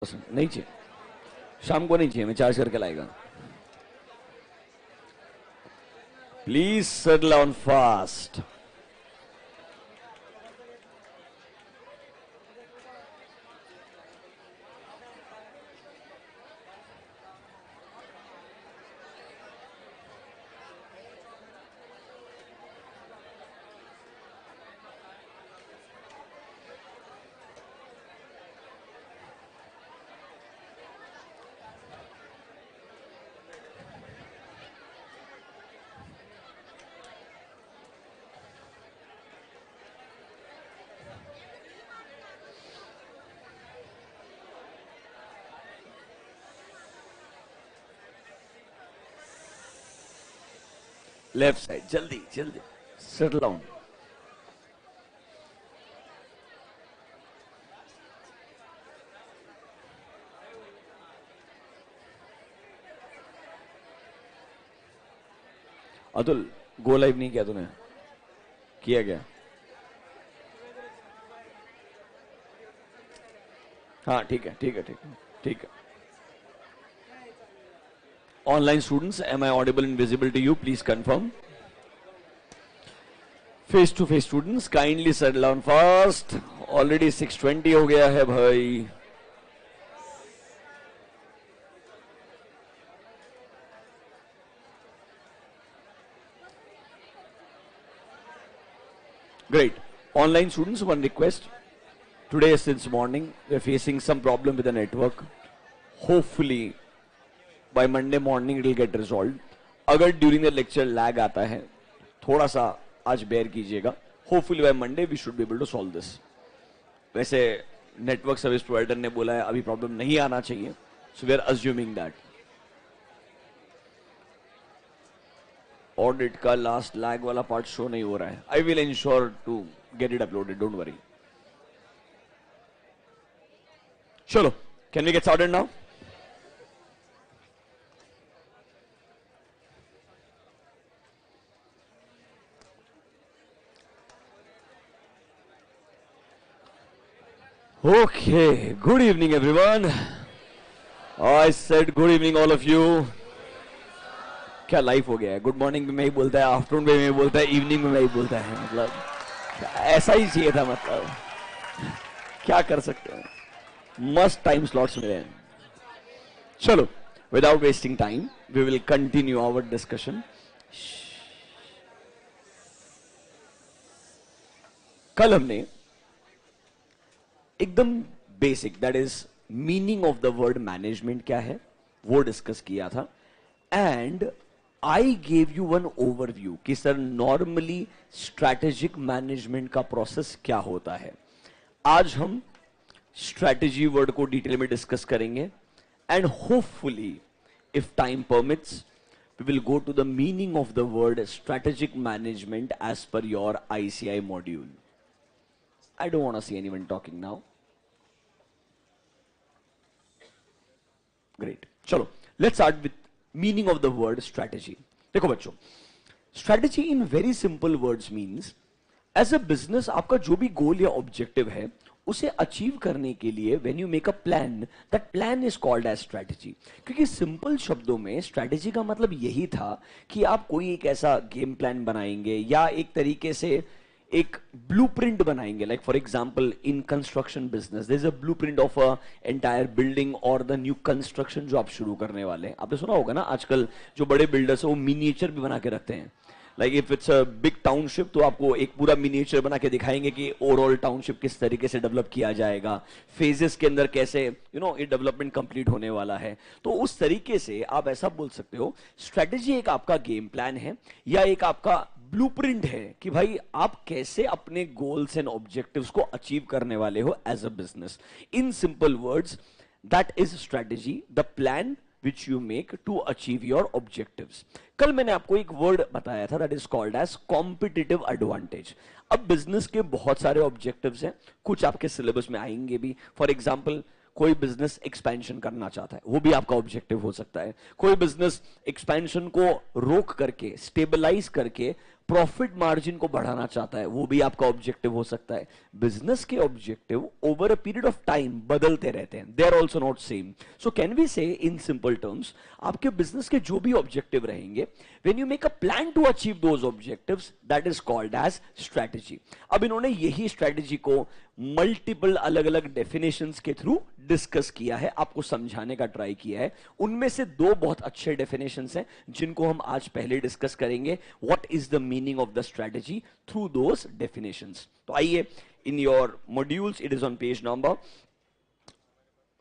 नहीं चाहिए, शाम को नहीं चाहिए, मैं चार्ज करके लाएगा। Please settle down fast. Left side, जल्दी जल्दी settle down. Atul, go live नहीं किया तूने? किया गया? हाँ ठीक है ठीक है ठीक है ठीक है। Online students, am I audible and visible to you? Please confirm. Face to face students kindly settle down fast. Already 6:20 हो गया है भाई। Great. Online students, one request. Today, since morning, we're facing some problem with the network. Hopefully, by Monday morning, it will get resolved. अगर during the lecture lag आता है, थोड़ा सा आज bear कीजिएगा. Hopefully, by Monday, we should be able to solve this. वैसे network service provider ने बोला है अभी problem नहीं आना चाहिए. So, we are assuming that. Audit का लास्ट लैग वाला पार्ट शो नहीं हो रहा है. I will ensure to get it uploaded, don't worry. चलो, can we get started now? Okay, good evening everyone. I said good evening all of you. क्या life हो गया है? गुड मॉर्निंग में मैं ही बोलता है, आफ्टरनून में मैं ही बोलता है, इवनिंग में मैं ही बोलता है. मतलब ऐसा ही चाहिए था. मतलब क्या कर सकते हैं, मस्त टाइम स्लॉट्स मिले हैं. चलो, without wasting time we will continue our discussion. कल हमने एकदम basic, that is meaning of the word management क्या है, वो डिस्कस किया था. And I gave you one overview कि सर नॉर्मली स्ट्रैटेजिक मैनेजमेंट का प्रोसेस क्या होता है. आज हम स्ट्रैटेजी वर्ड को डिटेल में डिस्कस करेंगे. And hopefully if time permits we will go to the meaning of the word strategic management as पर your ICI module. I don't want to see anyone talking now. Great. चलो, let's start with meaning of the word strategy. देखो बच्चों, strategy in very simple words means as a business आपका जो भी गोल या objective है उसे अचीव करने के लिए when you make a plan, that plan is called as strategy. क्योंकि सिंपल शब्दों में स्ट्रैटेजी का मतलब यही था कि आप कोई एक ऐसा गेम प्लान बनाएंगे या एक तरीके से एक ब्लूप्रिंट बनाएंगे. Like for example in construction business there is a blueprint of a entire building और द न्यू कंस्ट्रक्शन जो आप शुरू करने वाले हैं. आपने सुना होगा ना, आजकल जो बड़े बिल्डर्स हैं वो मिनिएचर भी बना के रखते हैं. Like if it's a big township तो आपको एक पूरा मिनिएचर बना के दिखाएंगे कि ओवरऑल टाउनशिप किस तरीके से डेवलप किया जाएगा, फेजेस के अंदर कैसे ये डेवलपमेंट कंप्लीट होने वाला है. तो उस तरीके से आप ऐसा बोल सकते हो स्ट्रेटेजी एक आपका गेम प्लान है या एक आपका ब्लूप्रिंट है कि भाई आप कैसे अपने गोल्स एंड ऑब्जेक्टिव्स को अचीव करने वाले हो as a business. In simple words that is strategy, the plan which you make to achieve your objectives. कल मैंने आपको एक वर्ड बताया था that is called as competitive advantage. अब बिजनेस के बहुत सारे ऑब्जेक्टिव्स हैं, कुछ आपके सिलेबस में आएंगे भी. फॉर एग्जांपल कोई बिजनेस एक्सपेंशन करना चाहता है, वो भी आपका ऑब्जेक्टिव हो सकता है. कोई बिजनेस एक्सपेंशन को रोक करके, स्टेबलाइज करके प्रॉफिट मार्जिन को बढ़ाना चाहता है, वो भी आपका ऑब्जेक्टिव हो सकता है। बिजनेस के objective over a period of time बदलते रहते हैं, they are also not same. So can we say in simple terms, आपके बिजनेस के जो भी ऑब्जेक्टिव रहेंगे, when you make a plan to achieve those objectives, that is called as strategy. अब इन्होंने यही स्ट्रैटेजी को मल्टीपल अलग अलग डेफिनेशंस के थ्रू डिस्कस किया है, आपको समझाने का ट्राई किया है। उनमें से दो बहुत अच्छे डेफिनेशंस हैं जिनको हम आज पहले डिस्कस करेंगे, what is the meaning of the strategy through those definitions. तो आइए, in your modules, it is on page number,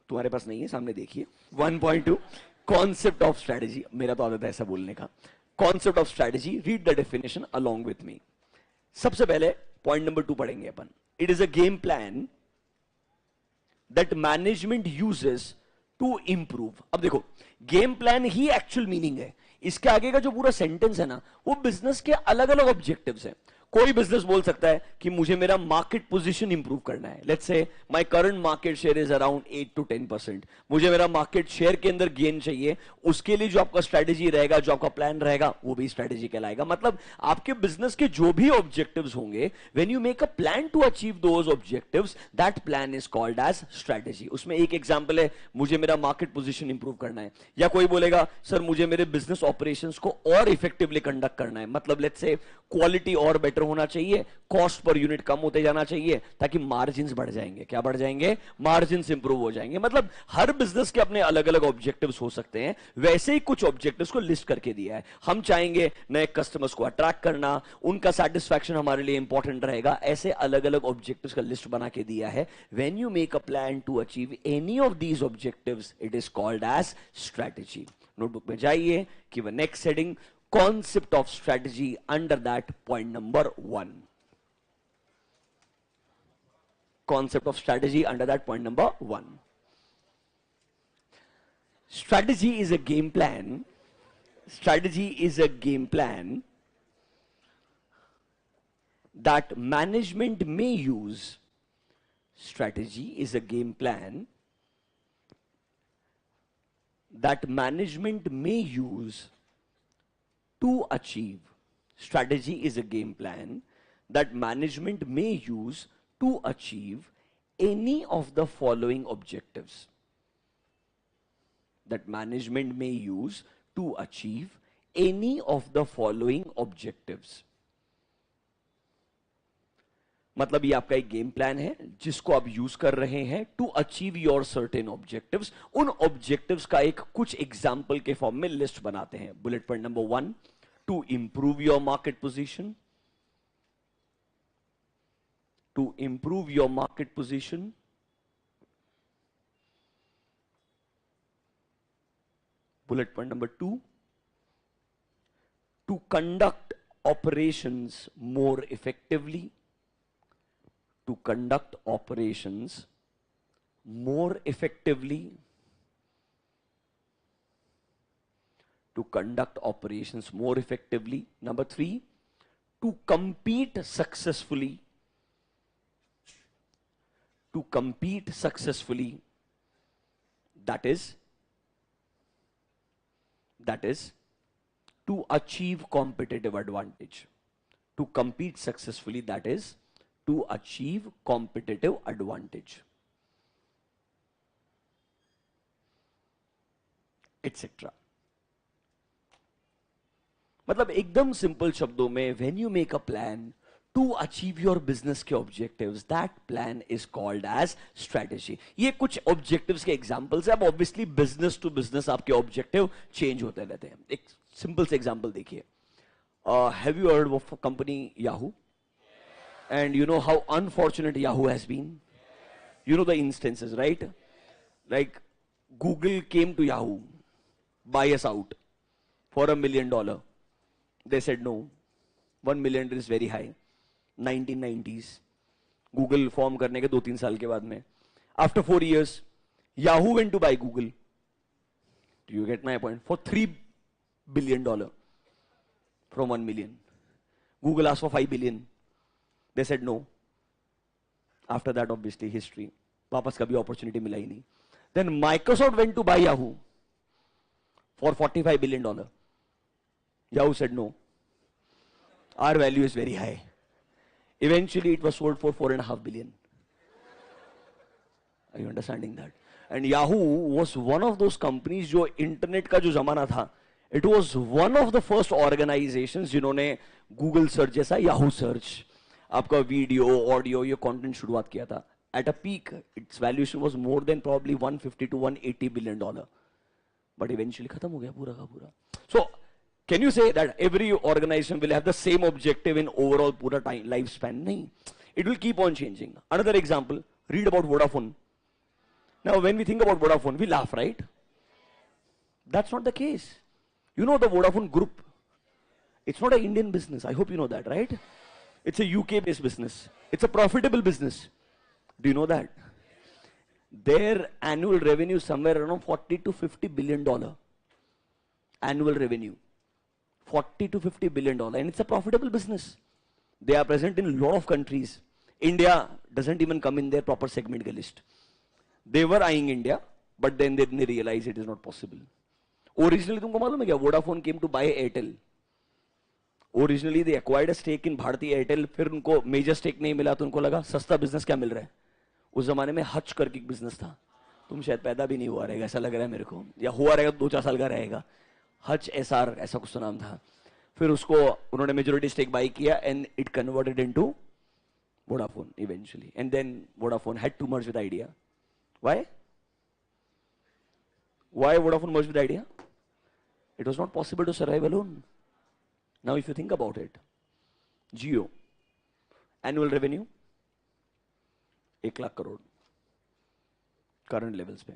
तुम्हारे पास नहीं है, सामने देखिए, 1.2, कॉन्सेप्ट ऑफ स्ट्रैटेजी। मेरा तो आदत है ऐसा बोलने का। Concept of strategy, read the definition along with me. सबसे पहले पॉइंट नंबर 2 पढ़ेंगे अपन। It is a game plan that management uses to improve. अब देखो, गेम प्लान ही एक्चुअल मीनिंग है, इसके आगे का जो पूरा सेंटेंस है ना, वो बिजनेस के अलग अलग ऑब्जेक्टिव्स हैं। कोई बिजनेस बोल सकता है कि मुझे मेरा मार्केट पोजीशन इंप्रूव करना है, let's say my current market share is around 8 to 10%, मुझे मेरा मार्केट शेयर के अंदर गेन चाहिए। उसके लिए जो आपका स्ट्रेटेजी रहेगा, जो आपका प्लान रहेगा, वो भी स्ट्रेटेजी कहलाएगा। मतलब आपके बिजनेस के जो भी ऑब्जेक्टिव्स होंगे, when you make a plan to achieve those objectives, that plan is called as strategy. उसमें एक एग्जांपल है, मुझे मेरा मार्केट पोजीशन इंप्रूव करना है, या कोई बोलेगा सर मुझे मेरे बिजनेस ऑपरेशंस को और इफेक्टिवली कंडक्ट करना है, मतलब लेट्स से क्वालिटी और बेटर होना चाहिए, कॉस्ट पर यूनिट कम होते जाना चाहिए, ताकि मार्जिन्स बढ़ जाएंगे। क्या बढ़ जाएंगे? मार्जिन्स इंप्रूव हो जाएंगे। मतलब हर बिजनेस के अपने अलग अलग ऑब्जेक्टिव्स हो सकते हैं, वैसे ही कुछ ऑब्जेक्टिव्स को लिस्ट करके दिया है। हम चाहेंगे नए कस्टमर्स को अट्रैक्ट करना, उनका सेटिस्फैक्शन हमारे लिए इंपॉर्टेंट रहेगा, ऐसे अलग अलग ऑब्जेक्टिव्स का लिस्ट बना के दिया है। When you make a plan to achieve any of these objectives, it is called as strategy. Notebook में जाइए कि वह next heading, concept of strategy, under that point number 1. Concept of strategy under that point number 1. Strategy is a game plan. Strategy is a game plan that management may use. Strategy is a game plan that management may use to achieve. Strategy is a game plan that management may use to achieve any of the following objectives. That management may use to achieve any of the following objectives. मतलब ये आपका एक game plan है जिसको आप use कर रहे हैं to achieve your certain objectives. उन ऑब्जेक्टिव्स का एक कुछ एग्जाम्पल के फॉर्म में लिस्ट बनाते हैं। Bullet point number 1, to improve your market position, to improve your market position, bullet point number 2, to conduct operations more effectively, to conduct operations more effectively, to conduct operations more effectively. Number 3, to compete successfully, to compete successfully, that is to achieve competitive advantage. To compete successfully, that is to achieve competitive advantage, etc. मतलब एकदम simple शब्दों में, when you make a plan to achieve your business के objectives, that plan is called as strategy. ये कुछ objectives के examples हैं। अब ऑब्वियसली बिजनेस टू बिजनेस आपके ऑब्जेक्टिव चेंज होते रहते हैं। एक सिंपल से एग्जांपल देखिए, have you heard of company Yahoo? And you know how unfortunate Yahoo has been? You know the instances, right? Like Google came to Yahoo, buy us out for $1 million. They said no. $1 million is very high. 1990s. Google form करने के 2-3 साल के बाद में, after 4 years, Yahoo went to buy Google. Do you get my point? For $3 billion from 1 million. Google asked for 5 billion. They said no. After that, obviously, history. वापस कभी opportunity मिला ही नहीं. Then Microsoft went to buy Yahoo for $45 billion. Yahoo said no. Our value is very high. Eventually it was sold for 4.5 billion. Are you understanding that? And Yahoo was one of those companies जो internet का जो जमाना था, it was one of the first organizations जिन्होंने Google search जैसा Yahoo search आपका video audio ये content शुरुआत किया था. At a peak, its valuation was more than probably 150 to 180 billion dollar. But eventually खत्म हो गया पूरा का पूरा. So can you say that every organization will have the same objective in overall पूरा time lifespan? नहीं. It will keep on changing. Another example, read about Vodafone. Now when we think about Vodafone, we laugh, right? That's not the case. You know the Vodafone group. It's not an Indian business. I hope you know that, right? It's a UK based business. It's a profitable business. Do you know that? Their annual revenue is somewhere around 40 to 50 billion dollar. Annual revenue. 40 to 50 billion dollar. And it's a profitable business. They are present in a lot of countries. India doesn't even come in their proper segment list. They were eyeing India, but then they realized it is not possible. Originally, तुमको मालूम है क्या? Vodafone came to buy Airtel. Originally, they acquired a stake in Bharti Airtel. फिर उनको major stake नहीं मिला तो उनको लगा सस्ता business क्या मिल रहा है? उस जमाने में हच करके एक business था. तुम शायद पैदा भी नहीं हुआ रहेगा, ऐसा लग रहा है मेरे को. या हुआ रहेगा 2-4 साल का रहेगा. हच SR ऐसा कुछ नाम था. फिर उसको उन्होंने majority stake buy किया and it converted into Vodafone eventually. And then Vodafone had to merge with Idea. Why? Why Vodafone merged with Idea? It was not possible to survive alone. Now if you think about it, Jio, annual revenue, 1 lakh crore, current levels पे.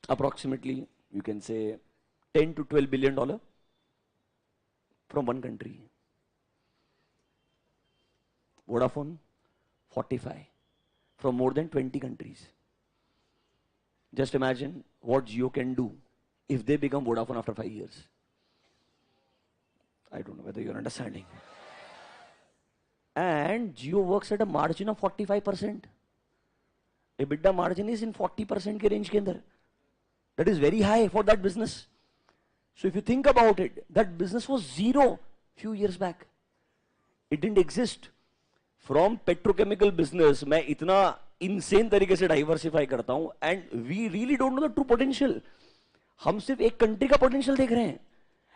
Approximately, you can say 10 to 12 billion dollar from one country. Vodafone, 45 from more than 20 countries. Just imagine what Jio can do if they become Vodafone after 5 years. I don't know whether you're understanding. And Jio works at a margin of 45%. EBITDA margin is in 40% के range के अंदर. That is very high for that business. So if you think about it, that business was zero few years back. It didn't exist. From petrochemical business, मैं इतना insane तरीके से diversify करता हूँ, and we really don't know the true potential. हम सिर्फ एक country का potential देख रहे हैं.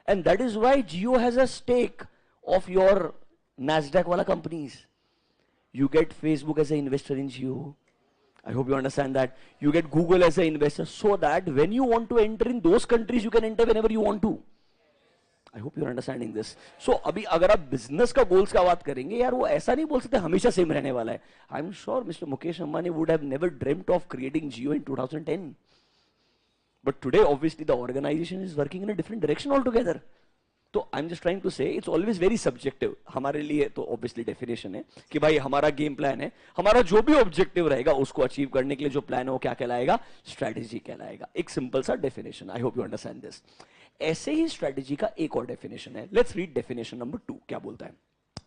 And that is why Jio has a stake of your Nasdaq wala companies. You get Facebook as an investor in Jio. I hope you understand that. You get Google as an investor so that when you want to enter in those countries, you can enter whenever you want to. I hope you're understanding this. So अभी अगर आप business का goals का बात करेंगे यार वो ऐसा नहीं बोल सकते हमेशा same रहने वाला है. I'm sure Mr. Mukesh Ambani would have never dreamt of creating Jio in 2010. But today, obviously, the organization is working in a different direction altogether. So I'm just trying to say it's always very subjective. हमारे लिए तो obviously definition है कि भाई हमारा game plan है, हमारा जो भी objective रहेगा उसको achieve करने के लिए जो plan है वो क्या कहलाएगा? Strategy कहलाएगा. एक simple सा definition. I hope you understand this. ऐसे ही strategy का एक और definition है. Let's read definition number 2. क्या बोलता है?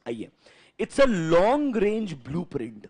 आइए. It's a long range blueprint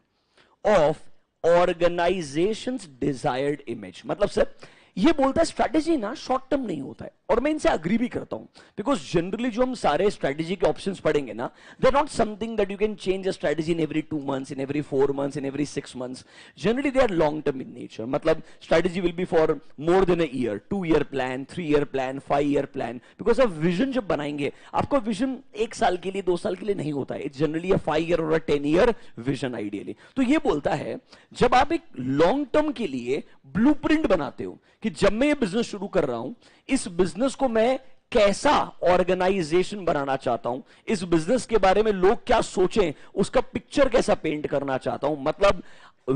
of organization's desired image. मतलब सर ये बोलता है स्ट्रैटेजी ना शॉर्ट टर्म नहीं होता है और मैं इनसे अग्री भी करता हूं बिकॉज जनरली जो हम सारे स्ट्रैटेजी के ऑप्शंस पढ़ेंगे ना they are not something that you can change a strategy in every 2 months, in every 4 months, in every 6 months. Generally they are long term in nature. मतलब strategy will be for more than a year, 2 year plan, 3 year plan, 5 year plan. Because आप vision जब बनाएंगे आपका vision 1 साल के लिए 2 साल के लिए नहीं होता है. इट्स जनरली अ 5 year और अ 10 year विजन आइडियली. तो ये बोलता है जब आप एक लॉन्ग टर्म के लिए ब्लूप्रिंट बनाते हो कि जब मैं ये बिजनेस शुरू कर रहा हूं इस बिजनेस को मैं कैसा ऑर्गेनाइजेशन बनाना चाहता हूं, इस बिजनेस के बारे में लोग क्या सोचें उसका पिक्चर कैसा पेंट करना चाहता हूं. मतलब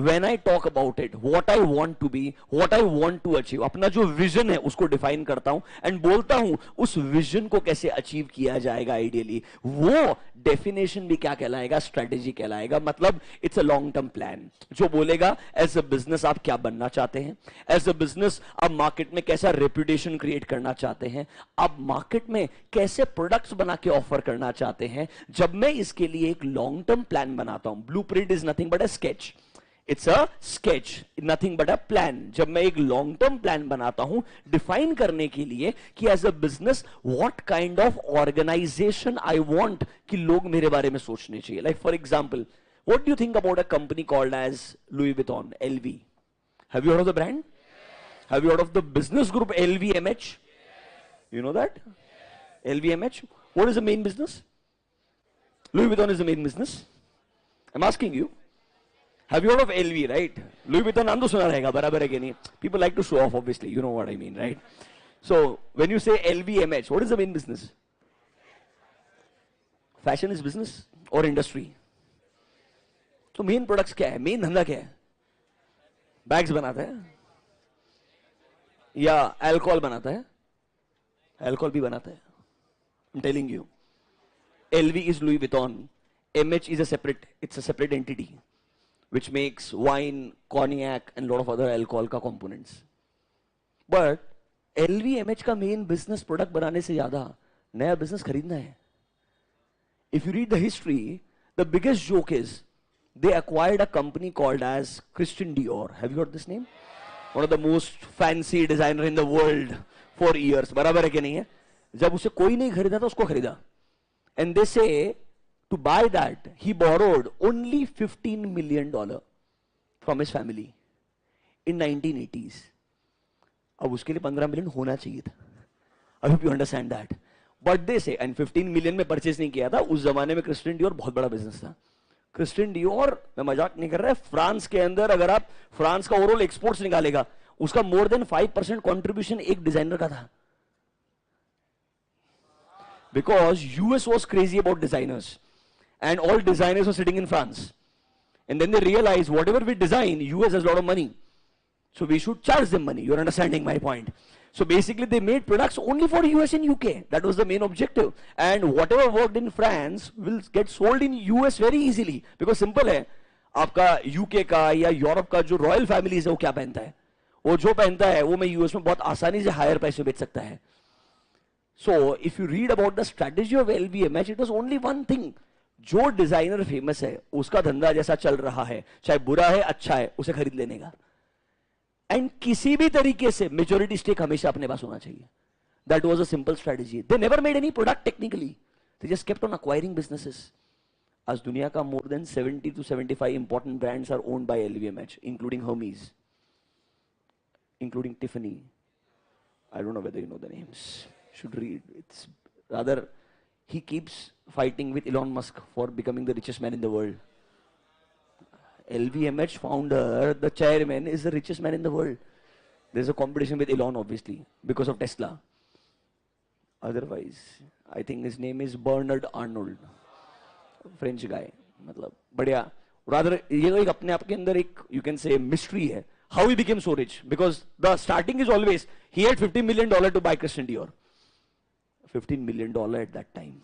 when I talk about it, what I want to be, what I want to achieve, अपना जो विजन है उसको डिफाइन करता हूं एंड बोलता हूं उस विजन को कैसे अचीव किया जाएगा आइडियली. वो डेफिनेशन भी क्या कहलाएगा? स्ट्रेटेजी कहलाएगा. मतलब it's a long term plan जो बोलेगा एज अ बिजनेस आप क्या बनना चाहते हैं, एज अ बिजनेस आप मार्केट में कैसा रेपुटेशन क्रिएट करना चाहते हैं, आप मार्केट में कैसे प्रोडक्ट्स बना के ऑफर करना चाहते हैं. जब मैं इसके लिए एक लॉन्ग टर्म प्लान बनाता हूं, blueprint is nothing but a sketch. It's a sketch, nothing but a plan. जब मैं एक लॉन्ग टर्म प्लान बनाता हूं डिफाइन करने के लिए कि as a business what kind of organisation I want कि लोग मेरे बारे में सोचने चाहिए. Like for example, what do you think about a company called as Louis Vuitton, LV? Have you heard of the brand? Have you heard of the business group LVMH? You know that? LVMH. What is the main business? Louis Vuitton is the main business. I'm asking you. Have you heard of LV, right? Louis Vuitton नाम तो सुना रहेगा, बराबर है कि नहीं? People like to show off, obviously. You know what I mean, right? So when you say LVMH, what is the main business? Fashion is business or industry? तो main products क्या है? मेन धंधा क्या है? बैग्स बनाता है या alcohol बनाता है? अल्कोहल भी बनाता है. I'm telling you. LV is Louis Vuitton. MH is a separate entity which makes wine, cognac and lot of other alcohol का components. But LVMH का main business product बनाने से ज्यादा नया business खरीदना है. If you read the history, the biggest joke is they acquired a company called as Christian Dior. Have you heard this name? One of the most fancy designer in the world for years. बराबर है कि नहीं है? जब उसे कोई नहीं खरीदा था उसको खरीदा. And they say to buy that he borrowed only $15 million from his family in 1980s. अब उसके लिए 15 मिलियन होना चाहिए था. I hope you understand that. But they say, and 15 million में परचेज नहीं किया था. उस जमाने में क्रिस्टियन डियोर बहुत बड़ा बिजनेस था. क्रिस्टियन डियोर, मैं मजाक नहीं कर रहा है, फ्रांस के अंदर अगर आप फ्रांस का ओवरऑल एक्सपोर्ट्स निकालेगा उसका मोर देन 5% कंट्रीब्यूशन एक डिजाइनर का था. Because US was crazy about designers and all designers were sitting in France, and then they realized whatever we design, US has a lot of money, so we should charge them money. You're understanding my point? So basically they made products only for US and UK. That was the main objective, and whatever worked in France will get sold in US very easily, because simple है, आपका UK का या Europe का जो royal families है वो क्या पहनता है? वो जो पहनता है वो मैं यूएस में बहुत आसानी से हायर प्राइस में बेच सकता है. So if you read about the strategy of LVMH, it was only one thing. जो डिजाइनर फेमस है उसका धंधा जैसा चल रहा है, चाहे बुरा है अच्छा है, उसे खरीद लेने का. एंड किसी भी तरीके से मेजोरिटी स्टेक हमेशा अपने पास होना चाहिए. That was a simple strategy. They never made any product technically, they just kept on acquiring businesses. आज दुनिया का more than 70 to 75 important brands are owned by LVMH, including Hermes, including Tiffany. I don't know whether you know the names. Should read. It's rather he keeps fighting with Elon Musk for becoming the richest man in the world. LVMH founder, the chairman, is the richest man in the world. There's a competition with Elon, obviously, because of Tesla. Otherwise, I think his name is Bernard Arnold, French guy. मतलब बढ़िया. Rather, ये एक अपने आप के अंदर एक you can say mystery है. How he became so rich? Because the starting is always he had $50 million to buy Christian Dior. $15 million at that time.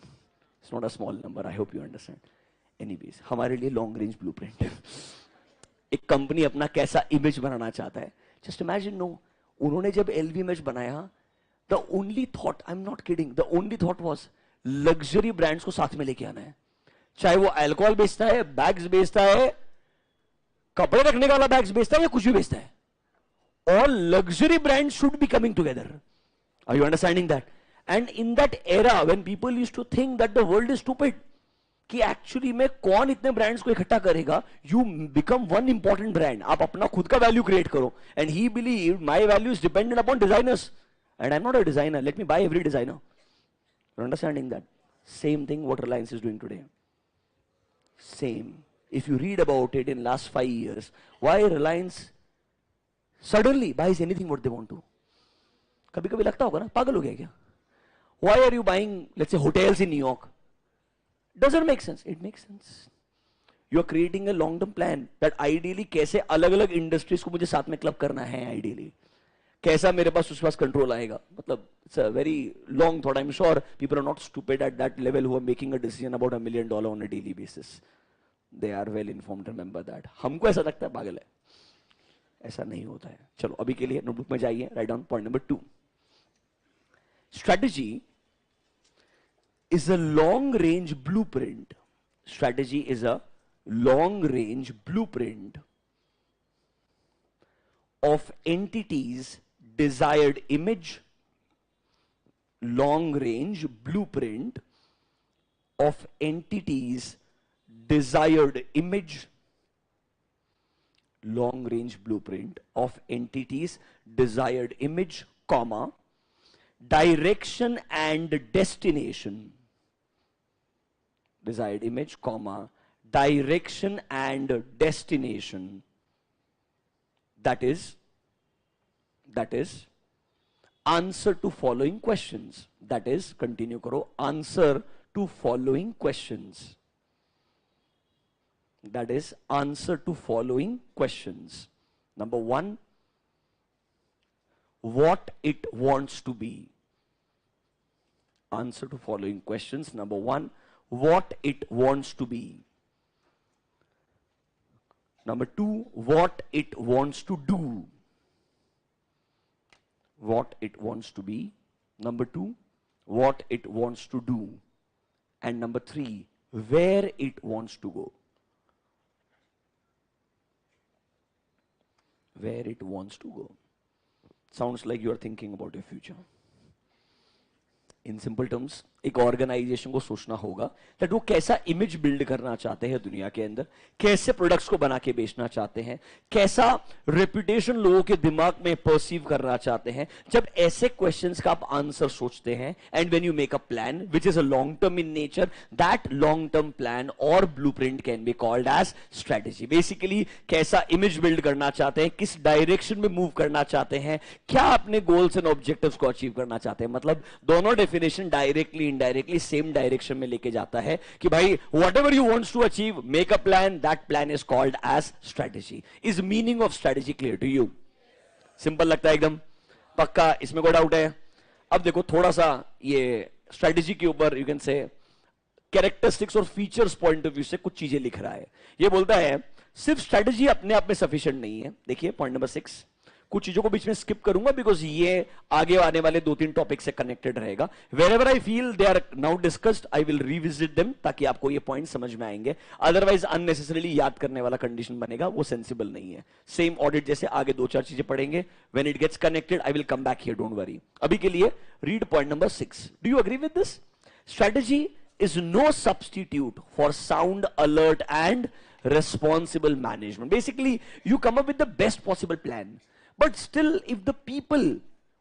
It's not a small number. I hope you understand. Anyways, हमारे लिए long range blueprint है. एक company अपना कैसा image बनाना चाहता है. Just imagine, no, उन्होंने जब LVMH बनाया, the only thought, I'm not kidding, the only thought was luxury brands को साथ में लेके आना है. चाहे वो अल्कोहल बेचता है, बैग्स बेचता है, कपड़े रखने वाला बैग्स बेचता है या कुछ भी बेचता है. All luxury brands should be coming together. Are you understanding that? And in that era, when people used to think that the world is stupid, कि एक्चुअली में कौन इतने ब्रांड्स को इकट्ठा करेगा, you become one important brand. आप अपना खुद का वैल्यू क्रिएट करो. And he believe my value is dependent upon designers, and I am not a designer. Let me buy every designer. You understanding that? Same thing what Reliance is doing today. Same. If you read about it in last 5 years, why Reliance suddenly buys anything what they want to? कभी कभी लगता होगा ना, पागल हो गया क्या? Why are you buying, let's say, hotels in New York? Doesn't make sense. It makes sense. You are creating a long-term plan that ideally कैसे अलग-अलग इंडस्ट्रीज को मुझे साथ में क्लब करना है. ideally कैसा मेरे पास उसके पास कंट्रोल आएगा. मतलब it's a very long thought. I'm sure people are not stupid at that level who are making a decision about $1 million on a daily basis. They are well informed. Remember that. हमको ऐसा लगता है पागल है, ऐसा नहीं होता है. चलो अभी के लिए नोटबुक में जाइए. Right down point number 2. Strategy is a long range blueprint. Strategy is a long range blueprint of entities desired image, long range blueprint of entities desired image, long range blueprint of entities desired image, comma, direction and destination, desired image, comma, direction and destination, that is answer to following questions, that is, continue karo, answer to following questions, that is, answer to following questions. Number one, what it wants to be. Answer to following questions. Number one, what it wants to be. Number two, what it wants to do. What it wants to be. Number two, what it wants to do. And number three, where it wants to go. Where it wants to go. Sounds like you are thinking about your future. In simple terms, एक organisation को सोचना होगा that वो कैसा image build करना चाहते हैं दुनिया के अंदर, कैसे प्रोडक्ट्स को बना के बेचना चाहते हैं, कैसा रेपुटेशन लोगों के दिमाग में परसीव करना चाहते हैं. जब ऐसे क्वेश्चंस का आप आंसर सोचते हैं, and when you make a plan which is a long term in nature, that long term plan और blueprint can be called as strategy. Basically कैसा इमेज बिल्ड करना चाहते हैं, किस डायरेक्शन में मूव करना चाहते हैं, क्या अपने गोल्स एंड ऑब्जेक्टिव्स को अचीव करना चाहते हैं. मतलब दोनों definition directly indirectly same direction में लेके जाता है कि भाई whatever you wants to achieve, make a plan, that plan is called as strategy. Is meaning of strategy clear to you? Simple लगता है एकदम? पक्का इसमें कोई डाउट है? अब देखो थोड़ा सा ये स्ट्रेटेजी के ऊपर यू कैन से कैरेक्टरिस्टिक्स और फीचर्स पॉइंट ऑफ व्यू से कुछ चीजें लिख रहा है. ये बोलता है सिर्फ स्ट्रेटेजी अपने आप में सफिशिएंट नहीं है. देखिए पॉइंट नंबर 6, कुछ चीजों को बीच में स्किप करूंगा बिकॉज ये आगे आने वाले 2-3 टॉपिक से कनेक्टेड रहेगा. Wherever I feel they are now discussed I will revisit them, ताकि आपको ये पॉइंट समझ में आएंगे. अदरवाइज अननेसेसरीली याद करने वाला कंडीशन बनेगा, वो सेंसिबल नहीं है. सेम ऑडिट जैसे आगे 2-4 चीजें पढ़ेंगे. When it gets connected I will come back here, don't worry. अभी के लिए read point number 6. Do you agree with this? Strategy is no substitute for sound, alert and responsible management. Basically, you come up with the best possible plan. But still, if the people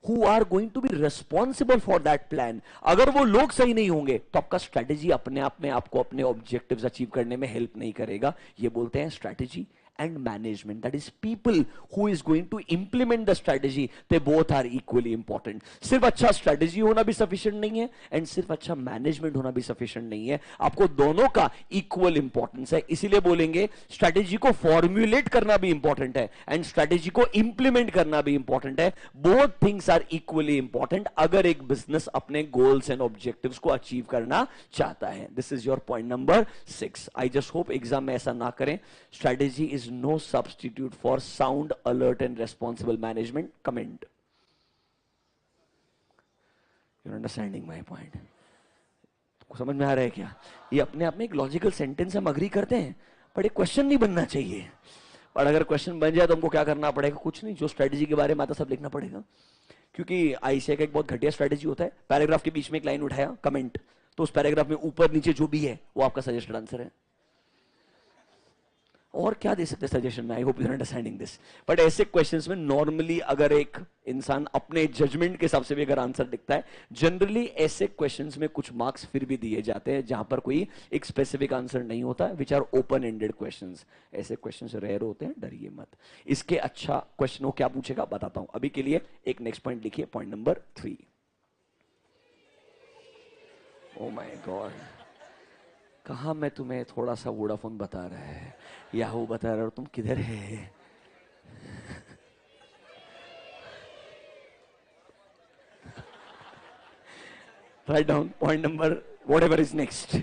who are going to be responsible for that plan, अगर वो लोग सही नहीं होंगे, तो आपका strategy अपने आप में आपको अपने ऑब्जेक्टिव्स अचीव करने में हेल्प नहीं करेगा. ये बोलते हैं strategy and management, that is people who is going to implement the strategy, they both are equally important. सिर्फ अच्छा strategy होना भी sufficient नहीं है and सिर्फ अच्छा management होना भी sufficient नहीं है. आपको दोनों का equal importance है. इसीलिए बोलेंगे strategy को formulate करना भी important है and strategy को implement करना भी important है. Both things are equally important अगर एक business अपने goals and objectives को achieve करना चाहता है. This is your point number 6. I just hope exam में ऐसा ना करें. Strategy is no substitute for sound, alert and responsible management. Comment. You're understanding my point? समझ में आ रहा है क्या? ये अपने आप में एक लॉजिकल सेंटेंस हम अग्री करते हैं, पर एक क्वेश्चन नहीं बनना चाहिए. और अगर क्वेश्चन बन जाए तो हमको क्या करना पड़ेगा? कुछ नहीं, जो स्ट्रेटेजी के बारे में आता सब लिखना पड़ेगा. क्योंकि आईसीआई का एक बहुत घटिया स्ट्रेटेजी होता है, पैराग्राफ के बीच में एक लाइन उठाया कमेंट, तो उस पैराग्राफ में ऊपर नीचे जो भी है वो आपका सजेस्टेड आंसर है. और क्या दे सकते सजेशन में? I hope you are understanding this. But ऐसे क्वेश्चंस में नॉर्मली अगर एक इंसान अपने जजमेंट के हिसाब से भी अगर आंसर दिखता है, जनरली ऐसे क्वेश्चंस में कुछ मार्क्स फिर भी दिए जाते हैं जहां पर कोई एक स्पेसिफिक आंसर नहीं होता, which are open ended questions. ऐसे क्वेश्चंस रेयर होते हैं, डरिए मत. इसके अच्छा क्वेश्चन वो क्या पूछेगा बताता हूं. अभी के लिए एक नेक्स्ट पॉइंट लिखिए, point number 3. Oh my God, कहा मैं तुम्हें थोड़ा सा वोडाफोन बता रहा है, याहू बता रहा है, और तुम किधर है? Write down point number whatever is next.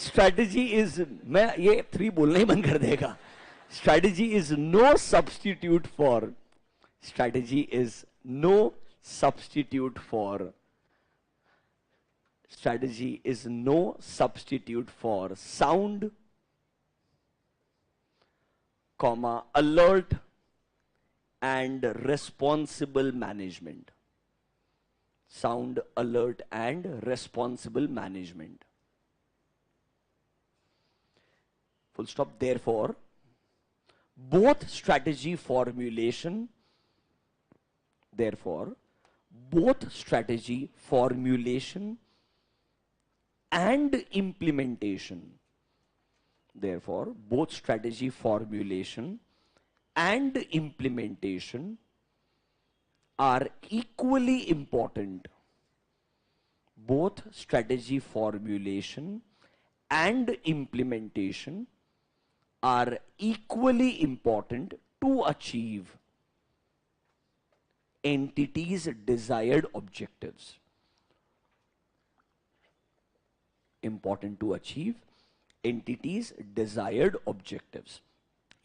Strategy is, मैं ये 3 बोलना ही बंद कर देगा. Strategy is no substitute for, strategy is no substitute for, strategy is no substitute for sound, comma, alert and responsible management. Sound alert and responsible management. Full stop. Therefore, both strategy formulation and implementation, are equally important. Both strategy formulation and implementation are equally important to achieve entities' desired objectives. Important to achieve entities' desired objectives.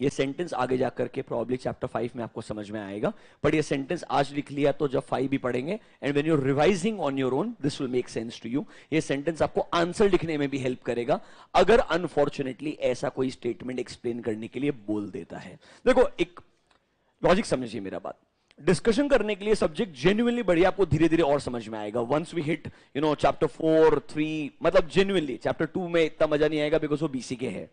ये sentence आगे जाकर के probably chapter 5 में आपको समझ में आएगा, but ये सेंटेंस आज लिख लिया तो जब 5 भी पढ़ेंगे and when you are revising on your own this will make sense to you. ये सेंटेंस आपको आंसर लिखने में भी हेल्प करेगा अगर अनफॉर्चुनेटली ऐसा कोई स्टेटमेंट एक्सप्लेन करने के लिए बोल देता है. देखो एक लॉजिक समझिए मेरा बात. डिस्कशन करने के लिए सब्जेक्ट जेन्युइनली बढ़िया आपको धीरे धीरे और समझ में आएगा. वंस वी हिट चैप्टर 4, 3, मतलब जेन्युइनली चैप्टर 2 में इतना मजा नहीं आएगा बिकॉज वो बीसी के है.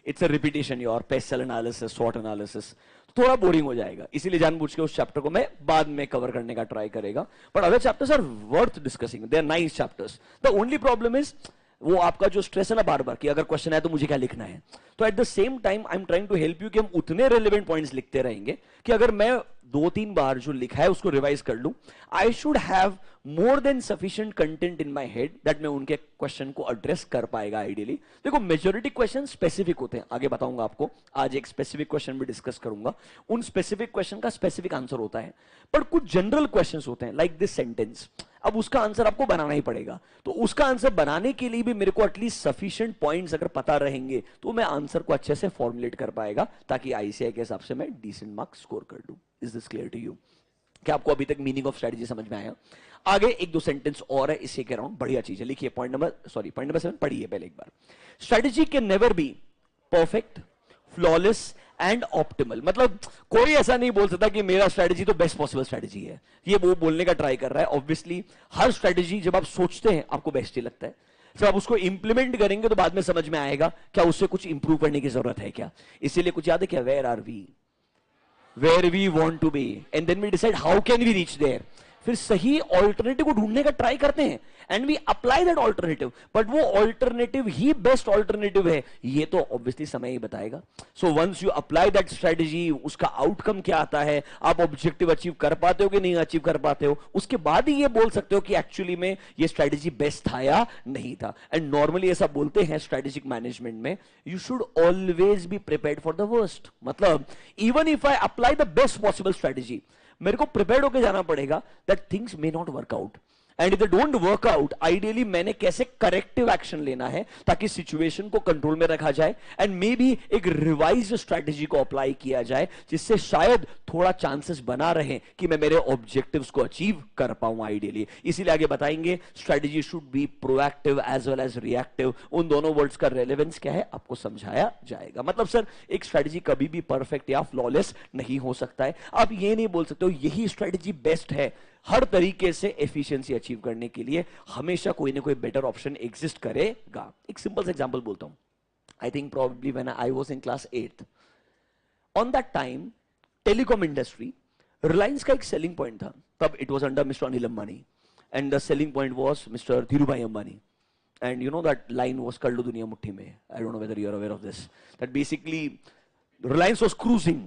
It's a repetition your PESTLE analysis, स्वॉट एनालिसिस, थोड़ा बोरिंग हो जाएगा. इसीलिए जानबूझ के उस चैप्टर को मैं बाद में कवर करने का ट्राई करेगा. But other chapters are worth discussing, they are nice chapters. The only problem is वो आपका जो स्ट्रेस है ना बार बार कि अगर क्वेश्चन है तो मुझे क्या लिखना है. तो at the same time I am trying to help you कि हम उतने रेलेवेंट पॉइंट्स लिखते रहेंगे कि अगर मैं 2-3 बार जो लिखा है उसको रिवाइज कर लूं, I should have more than sufficient content in my head that मैं उनके क्वेश्चन को एड्रेस कर पाएगा आइडियली. देखो मेजॉरिटी क्वेश्चन स्पेसिफिक होते हैं, आगे बताऊंगा आपको. आज एक स्पेसिफिक क्वेश्चन भी डिस्कस करूंगा. उन स्पेसिफिक क्वेश्चन का स्पेसिफिक आंसर होता है, पर कुछ जनरल क्वेश्चंस होते हैं लाइक दिस सेंटेंस. अब उसका आंसर आपको बनाना ही पड़ेगा. तो उसका आंसर बनाने के लिए भी मेरे को एटलीस्ट सफिशिएंट पॉइंट्स अगर पता रहेंगे तो मैं आंसर को अच्छे से फॉर्मुलेट कर पाएगा ताकि आईसीआई के हिसाब से मैं डिसेंट मार्क्स स्कोर कर दूं. Is this clear to you? क्या आपको अभी तक मीनिंग ऑफ स्ट्रेटजी समझ में आया? आगे 1-2 सेंटेंस और है इससे के अराउंड, बढ़िया चीज है. लिखिए पॉइंट नंबर 7 पढ़िए पहले एक बार. Strategy can never be perfect, flawless and optimal. मतलब कोई ऐसा नहीं बोल सकता कि मेरा स्ट्रेटजी तो बेस्ट पॉसिबल स्ट्रेटजी है. ये वो बोलने का ट्राई कर रहा है. ऑब्वियसली हर स्ट्रेटजी जब आप सोचते हैं आपको बेस्ट ही लगता है. जब आप उसको इंप्लीमेंट करेंगे तो बाद में समझ में आएगा क्या उससे कुछ इंप्रूव करने की जरूरत है क्या. इसीलिए कुछ याद है क्या? Where are we, where we want to be and then we decide how can we reach there. फिर सही ऑल्टरनेटिव को ढूंढने का ट्राई करते हैं and we apply that alternative. But वो ऑल्टरनेटिव ही बेस्ट ऑल्टरनेटिव है ये तो ऑब्वियसली समय ही बताएगा. So once you apply that strategy, उसका आउटकम क्या आता है, आप ऑब्जेक्टिव अचीव कर पाते हो कि नहीं अचीव कर पाते हो, उसके बाद ही ये बोल सकते हो कि एक्चुअली में ये स्ट्रेटजी बेस्ट था या नहीं था. एंड नॉर्मली ऐसा बोलते हैं स्ट्रेटेजिक मैनेजमेंट में, you should always be prepared for the worst. मतलब even if I apply the best possible strategy, मेरे को प्रिपेयर्ड होकर जाना पड़ेगा that things may not work out. And if they don't work out, ideally मैंने कैसे corrective action लेना है ताकि सिचुएशन को कंट्रोल में रखा जाए एंड मे बी एक रिवाइज्ड स्ट्रेटजी को अप्लाई किया जाए जिससे शायद थोड़ा चांसेस बना रहे कि मैं मेरे ऑब्जेक्टिव्स को अचीव कर पाऊं आइडियली. इसीलिए आगे बताएंगे strategy should be proactive as well as reactive. उन दोनों वर्ड्स का रेलेवेंस क्या है आपको समझाया जाएगा. मतलब सर एक स्ट्रेटजी कभी भी परफेक्ट या फ्लॉलेस नहीं हो सकता है. आप ये नहीं बोल सकते हो यही स्ट्रेटजी बेस्ट है. हर तरीके से एफिशिएंसी अचीव करने के लिए हमेशा कोई ना कोई बेटर ऑप्शन एग्जिस्ट करेगा. एक सिंपल सा एग्जांपल बोलता हूं. I think probably when I was in class 8th, on that time telecom industry, Reliance का एक सेलिंग पॉइंट था. तब it was under mister Anil Ambani and the selling point was mister Dhirubhai Ambani. And you know that line was कर लो दुनिया मुट्ठी में. I don't know whether you are aware of this. That basically Reliance was cruising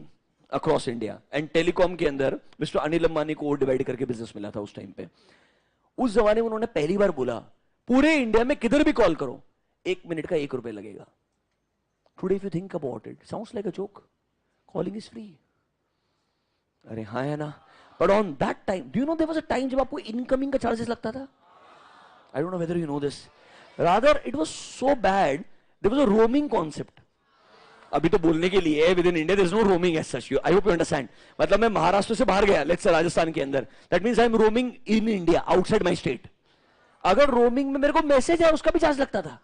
across India and telecom के अंदर mister Anil Ambani को divide करके business मिला था उस टाइम पे. उस जमाने में उन्होंने पहली बार बोला पूरे इंडिया में किधर भी कॉल करो 1 मिनट का 1 रुपए लगेगा. Today if you think about it sounds like a joke. Calling is free. अरे हाँ है ना. But on that time do you know there was a time जब आपको इनकमिंग का चार्जेस लगता था. I don't know whether you know this. Rather it was so bad there was a roaming concept. अभी तो बोलने के लिए within India there is no roaming as such. I hope you understand. मतलब मैं महाराष्ट्र से बाहर गया, लेट्स से राजस्थान के अंदर, that means I am roaming in India outside my state. अगर रोमिंग में मेरे को मैसेज है उसका भी चार्ज लगता था.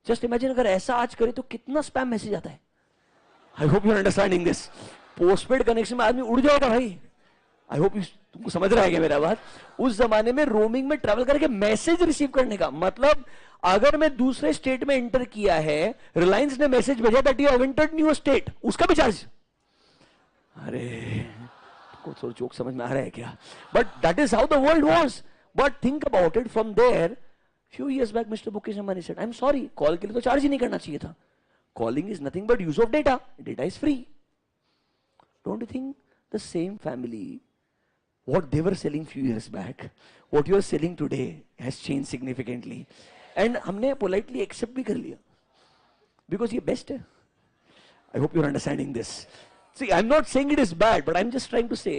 जस्ट इमेजिन अगर ऐसा आज करे तो कितना स्पैम मैसेज आता है. I hope you are understanding this. Postpaid connection में आदमी उड़ जाएगा भाई। आई होप तुमको समझ रहा है क्या मेरा बात। उस जमाने में रोमिंग में ट्रैवल करके मैसेज रिसीव करने का मतलब, अगर मैं दूसरे स्टेट में एंटर किया है, रिलायंस ने मैसेज भेजा that you have entered new state, उसका भी चार्ज। अरे को थोड़ा जोक समझ में आ रहा है क्या? But that is how the world was. But think about it, from there few years back mister Mukesh Ambani said, I am sorry, call के लिए तो चार्ज ही नहीं करना चाहिए था। Calling is nothing but use of data, data is free. Don't you think the same family, what they were selling few years back, what you are selling today has changed significantly, and हमने politely accept भी कर लिया because ये best है। I hope you're understanding this. See, I'm not saying it is bad, but I'm just trying to say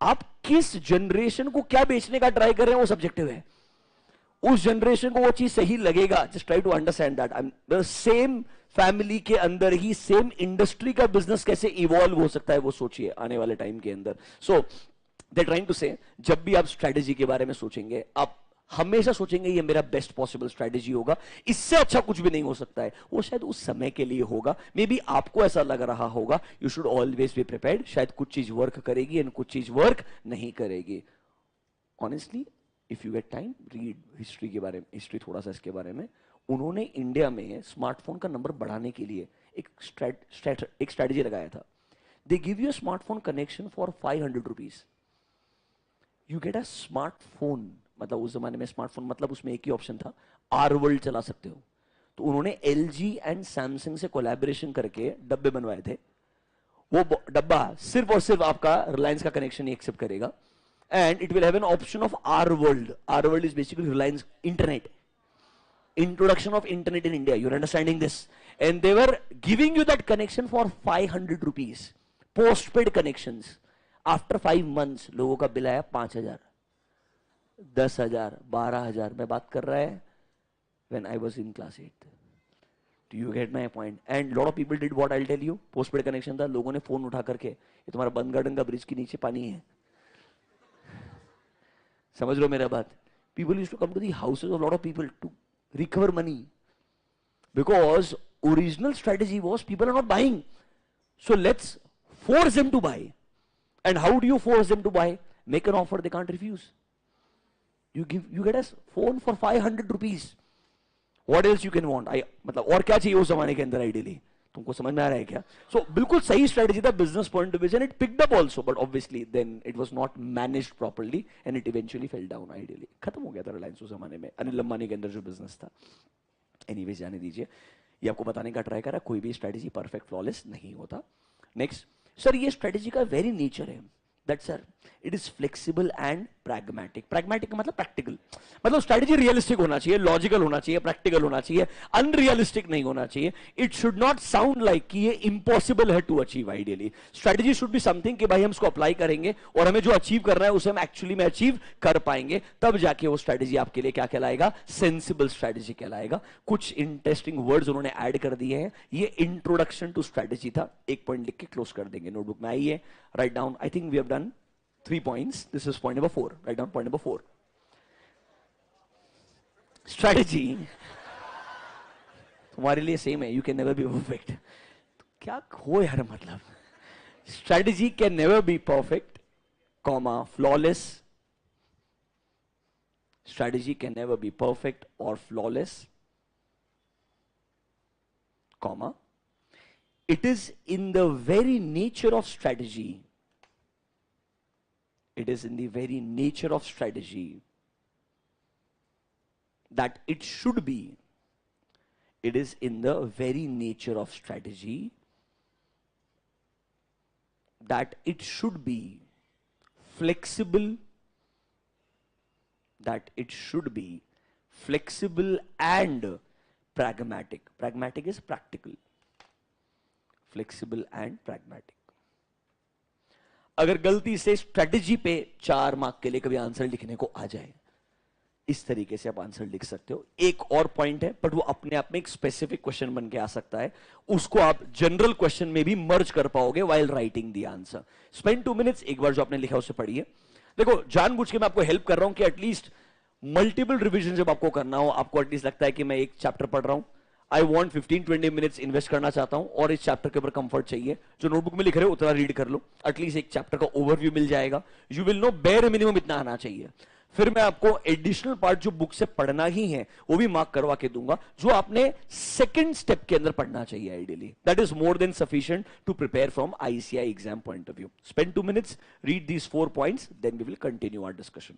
आप किस generation को क्या बेचने का ट्राई कर रहे हैं वो सब्जेक्टिव है। उस जनरेशन को वो चीज सही लगेगा, just try to understand that। the same family के अंदर ही सेम इंडस्ट्री का बिजनेस कैसे इवॉल्व हो सकता है वो सोचिए आने वाले टाइम के अंदर। सो दे ट्राइंग टू से, जब भी आप स्ट्रेटेजी के बारे में सोचेंगे, आप हमेशा सोचेंगे ये मेरा बेस्ट पॉसिबल स्ट्रेटेजी होगा, इससे अच्छा कुछ भी नहीं हो सकता है। वो शायद उस समय के लिए होगा, मे बी आपको ऐसा लग रहा होगा। You should always be prepared. शायद कुछ चीज वर्क करेगी एंड कुछ चीज वर्क नहीं करेगी। Honestly if you get time, read history के बारे में, हिस्ट्री थोड़ा सा इसके बारे में। उन्होंने इंडिया में स्मार्टफोन का नंबर बढ़ाने के लिए एक स्ट्रेटेजी लगाया था। They give you smartphone connection for 500 rupees, you get a smartphone. मतलब उस जमाने में स्मार्टफोन मतलब उसमें एक ही ऑप्शन था, आर वर्ल्ड चला सकते हो। तो उन्होंने एलजी एंड सैमसंग से कोलैबोरेशन करके डब्बे बनवाए थे। वो डब्बा सिर्फ और सिर्फ आपका रिलायंस का कनेक्शन ही एक्सेप्ट करेगा, and it will have an option of R world. R world is basically Reliance internet, introduction of internet in India. You're understanding this? And they were giving you that connection for 500 rupees. Postpaid connections. After 5 months, लोगों का bill आया 5,000, 10,000, 12,000 में बात कर रहा है when I was in class 8th. Do you get my point? And lot of people did what I'll tell you. Postpaid connection था, लोगों ने फोन उठा करके, ये तुम्हारा बंद गार्डन का ब्रिज के नीचे पानी है, समझ लो मेरा बात। People used to come to the houses of a lot of people to recover money, because original strategy was people are not buying, so let's force them to buy. And how do you force them to buy? Make an offer they can't refuse. You get a phone for 500 rupees. What else you can want? मतलब और क्या चाहिए उस जमाने के अंदर ideally, तुमको समझ में आ रहा है क्या? So बिल्कुल सही स्ट्रेटेजी था business point of view, and it picked up also, but obviously then it was not managed properly and it eventually fell down. Ideally खत्म हो गया था रिलायंस उस जमाने में, अनिल अंबानी के अंदर जो बिजनेस था। एनीवेज जाने दीजिए, ये आपको बताने का ट्राई करा, कोई भी स्ट्रेटेजी परफेक्ट फ्लॉलेस नहीं होता। नेक्स्ट, सर ये स्ट्रेटेजी का वेरी नेचर है that sir it is flexible and pragmatic. Pragmatic मतलब प्रैक्टिकल, मतलब स्ट्रेटेजी रियलिस्टिक होना चाहिए, लॉजिकल होना चाहिए, प्रैक्टिकल होना चाहिए, अनरियलिस्टिक नहीं होना चाहिए। It should not sound like कि ये इम्पॉसिबल है to achieve. Ideally strategy should be something कि भाई हम इसको अप्लाई करेंगे और हमें जो अचीव करना है उसे हम एक्चुअली में अचीव कर पाएंगे, तब जाके वो स्ट्रेटेजी आपके लिए क्या कहलाएगा? सेंसिबल स्ट्रेटेजी कहलाएगा। कुछ इंटरेस्टिंग वर्ड्स उन्होंने ऐड कर दिए हैं। ये इंट्रोडक्शन टू स्ट्रेटेजी था, एक पॉइंट लिख के क्लोज कर देंगे। नोटबुक में आइए, write down. I think we have done 3 points. This is point number 4. Write down point number 4. Strategy. तुम्हारे लिए सेम है, you can never be perfect. क्या हो यार, मतलब strategy can never be perfect, comma flawless. Strategy can never be perfect or flawless, comma. It is in the very nature of strategy. It is in the very nature of strategy that it should be. It is in the very nature of strategy that it should be flexible, that it should be flexible and pragmatic. Pragmatic is practical. Flexible and pragmatic. अगर गलती से strategy पे 4 mark के लिए कभी answer लिखने को आ जाए, इस तरीके से आप आंसर लिख सकते हो। एक और पॉइंट है, बट वो अपने आप में एक स्पेसिफिक क्वेश्चन बन के आ सकता है, उसको आप जनरल क्वेश्चन में भी मर्ज कर पाओगे while writing the answer. Spend 2 minutes, एक बार जो आपने लिखा उसे पढ़िए। देखो, जानबूझ के मैं आपको हेल्प कर रहा हूं कि एटलीस्ट मल्टीपल रिविजन जब आपको करना हो, आपको एटलीस्ट लगता है कि मैं एक चैप्टर पढ़ रहा हूं, आई वॉन्ट 15-20 मिनट्स इन्वेस्ट करना चाहता हूं और इस चैप्टर के ऊपर कंफर्ट चाहिए, जो नोटबुक में लिख रहे हो उतना रीड कर लो, एटलीस्ट एक चैप्टर का ओवरव्यू मिल जाएगा, you will know bare minimum इतना आना चाहिए। फिर मैं आपको एडिशनल पार्ट जो बुक से पढ़ना ही है वो भी मार्क करवा के दूंगा, जो आपने सेकंड स्टेप के अंदर पढ़ना चाहिए ideally. That is more than sufficient to prepare from ICI exam point of view. Spend 2 minutes, read these 4 points, then we will continue our discussion.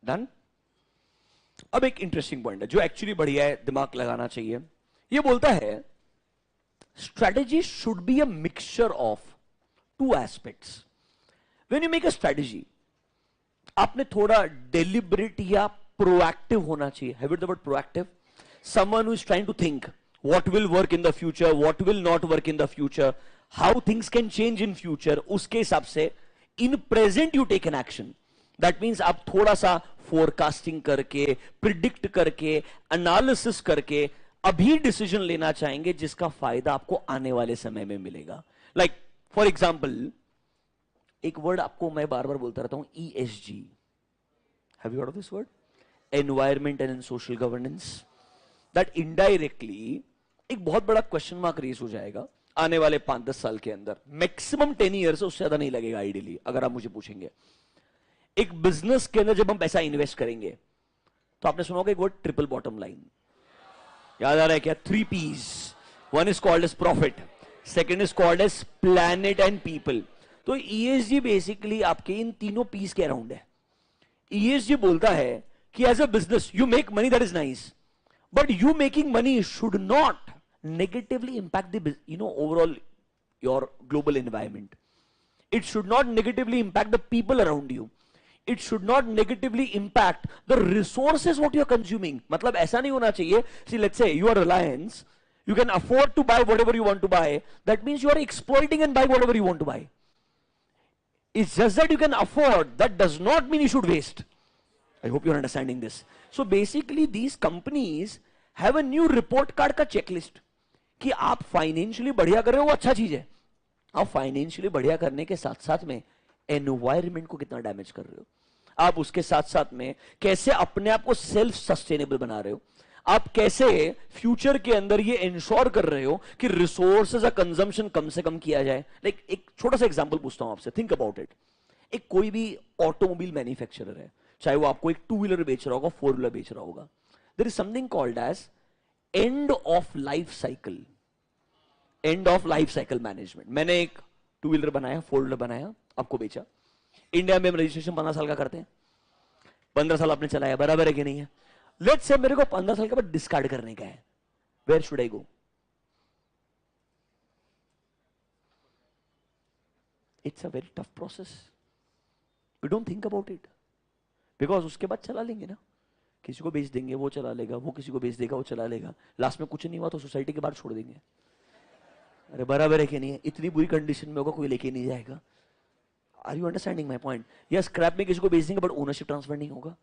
Done. अब एक इंटरेस्टिंग पॉइंट है जो एक्चुअली बढ़िया है, दिमाग लगाना चाहिए। ये बोलता है strategy should be a mixture of 2 aspects. When you make a strategy, आपने थोड़ा डेलिबरेट या प्रोएक्टिव होना चाहिए। Have it the word proactive? Someone who is trying to think what will work in the future, what will not work in the future, how things can change in future. उसके हिसाब से in present you take an action. That means आप थोड़ा सा forecasting करके, predict करके, analysis करके अभी डिसीजन लेना चाहेंगे जिसका फायदा आपको आने वाले समय में मिलेगा। लाइक फॉर एग्जाम्पल, एक वर्ड आपको मैं बार बार बोलता रहता हूं, ESG। Have you heard of this word? Environment and social governance. That indirectly एक बहुत बड़ा क्वेश्चन मार्क रेस हो जाएगा आने वाले 5-10 साल के अंदर। मैक्सिमम 10 ईयर से उससे ज्यादा नहीं लगेगा आइडियली, अगर आप मुझे पूछेंगे। एक बिजनेस के अंदर जब हम पैसा इन्वेस्ट करेंगे तो आपने सुना होगा एक वर्ड, ट्रिपल बॉटम लाइन। याद आ रहा है क्या? 3 P's। One is called as profit, second is called as planet and people. तो ESG बेसिकली आपके इन तीनों पीस के अराउंड है। ESG बोलता है कि as a business you make money, that is nice, but you making money should not negatively impact the overall your global environment. It should not negatively impact the people around you. It should not negatively impact the resources what you are consuming. मतलब ऐसा नहीं होना चाहिए, see let's say you are Reliance, you can afford to buy whatever you want to buy, that means you are exploiting and buy whatever you want to buy. It's just that you can afford, that does not mean you should waste. I hope you are understanding this. So basically these companies have a new report card का checklist कि आप financially बढ़िया कर रहे हो, वो अच्छा चीज है। आप फाइनेंशियली बढ़िया करने के साथ साथ में एनवायरमेंट को कितना डैमेज कर रहे हो, आप उसके साथ साथ में कैसे अपने आप को सेल्फ सस्टेनेबल बना रहे हो, आप कैसे फ्यूचर के अंदर ये इंश्योर कर रहे हो कि रिसोर्सेज का कंजम्पशन कम से कम किया जाए। लाइक एक छोटा सा एग्जांपल पूछता हूं आपसे, थिंक अबाउट इट। एक कोई भी ऑटोमोबाइल मैन्युफैक्चरर है, चाहे वो आपको एक 2 व्हीलर बेच रहा होगा, 4 व्हीलर बेच रहा होगा, there is something called as end of life cycle, end of life cycle management. मैंने एक 2 व्हीलर बनाया, 4 व्हीलर बनाया, आपको बेचा। इंडिया में हम रजिस्ट्रेशन 15 साल का करते हैं, 15 साल आपने चलाया, बराबर है कि नहीं है? लेट्स से मेरे को 15 साल के बाद डिस्कार्ड करने का है, where should I go? It's a very tough process, we don't think about it, because उसके बाद चला लेंगे ना, किसी को बेच देंगे, वो चला लेगा, वो किसी को बेच देगा, वो चला लेगा, लास्ट में कुछ नहीं हुआ तो सोसाइटी के बाहर छोड़ देंगे। अरे बराबर है कि नहीं है? इतनी बुरी कंडीशन में होगा, कोई लेके नहीं जाएगा। Are you understanding my point? या स्क्रैप में किसी को बेच देंगे बट ओनरशिप ट्रांसफर नहीं होगा।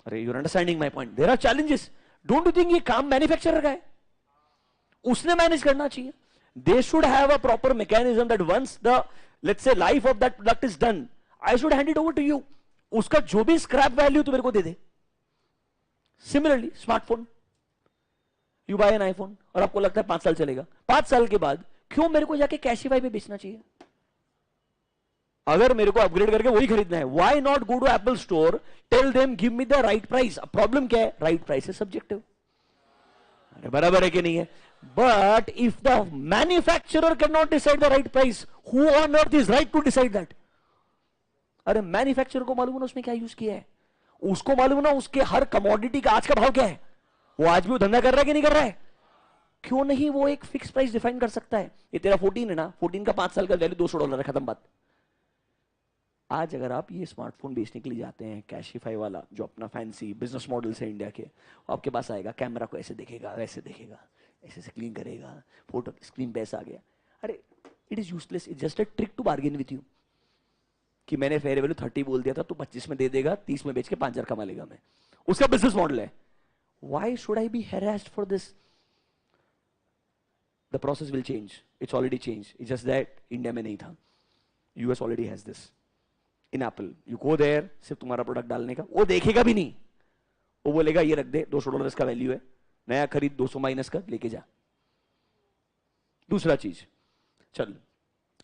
अरे you are understanding my point? There are challenges. Don't you think ये काम मैन्युफैक्चरर का है, उसने मैनेज करना चाहिए। They should have a proper mechanism that once the let's say life of that product is done, I should hand it over to you. उसका जो भी स्क्रैप वैल्यू तो मेरे को दे दे। Similarly smartphone, you buy an iPhone और आपको लगता है 5 साल चलेगा, 5 साल के बाद क्यों मेरे को जाके कैशिफाई पे बेचना चाहिए? अगर मेरे को अपग्रेड करके वही खरीदना है, why not go to Apple store, tell them give me the right price. Problem क्या है? Right price is subjective. अरे बराबर है कि नहीं है? But if the manufacturer can not decide the right price, who on earth is right to decide that? अरे manufacturer को मालूम है ना उसने क्या यूज किया है, उसको मालूम ना उसके हर कमोडिटी का आज का भाव क्या है, वो आज भी वो धंधा कर रहा है कि नहीं कर रहा है? क्यों नहीं वो एक फिक्स प्राइस डिफाइन कर सकता है? ये तेरा 14 है ना, 14 का 5 साल का वैल्यू $200 है, खत्म बात। आज अगर आप ये स्मार्टफोन बेचने के लिए जाते हैं, कैशिफाई वाला जो अपना फैंसी बिजनेस मॉडल है इंडिया के, वो आपके पास आएगा, कैमरा को ऐसे देखेगा, वैसे देखेगा, ऐसे से क्लीन करेगा, फोटो स्क्रीन पे ऐसा आ गया। अरे it is useless, it just a trick to bargain with you कि मैंने फेयर वैल्यू 30 बोल दिया था तो 25 में दे देगा, 30 में बेच के 5,000 कमा लेगा। मैं उसका बिजनेस मॉडल है। Why should I be harassed for this? The process will change, it's already change, it's just that India में नहीं था, US already has this. In Apple you go there, सिर्फ तुम्हारा प्रोडक्ट डालने का, वो देखेगा भी नहीं, वो बोलेगा ये रख दे, $200 इसका वैल्यू है, नया खरीद 200 माइनस का लेके जा। दूसरा चीज, चल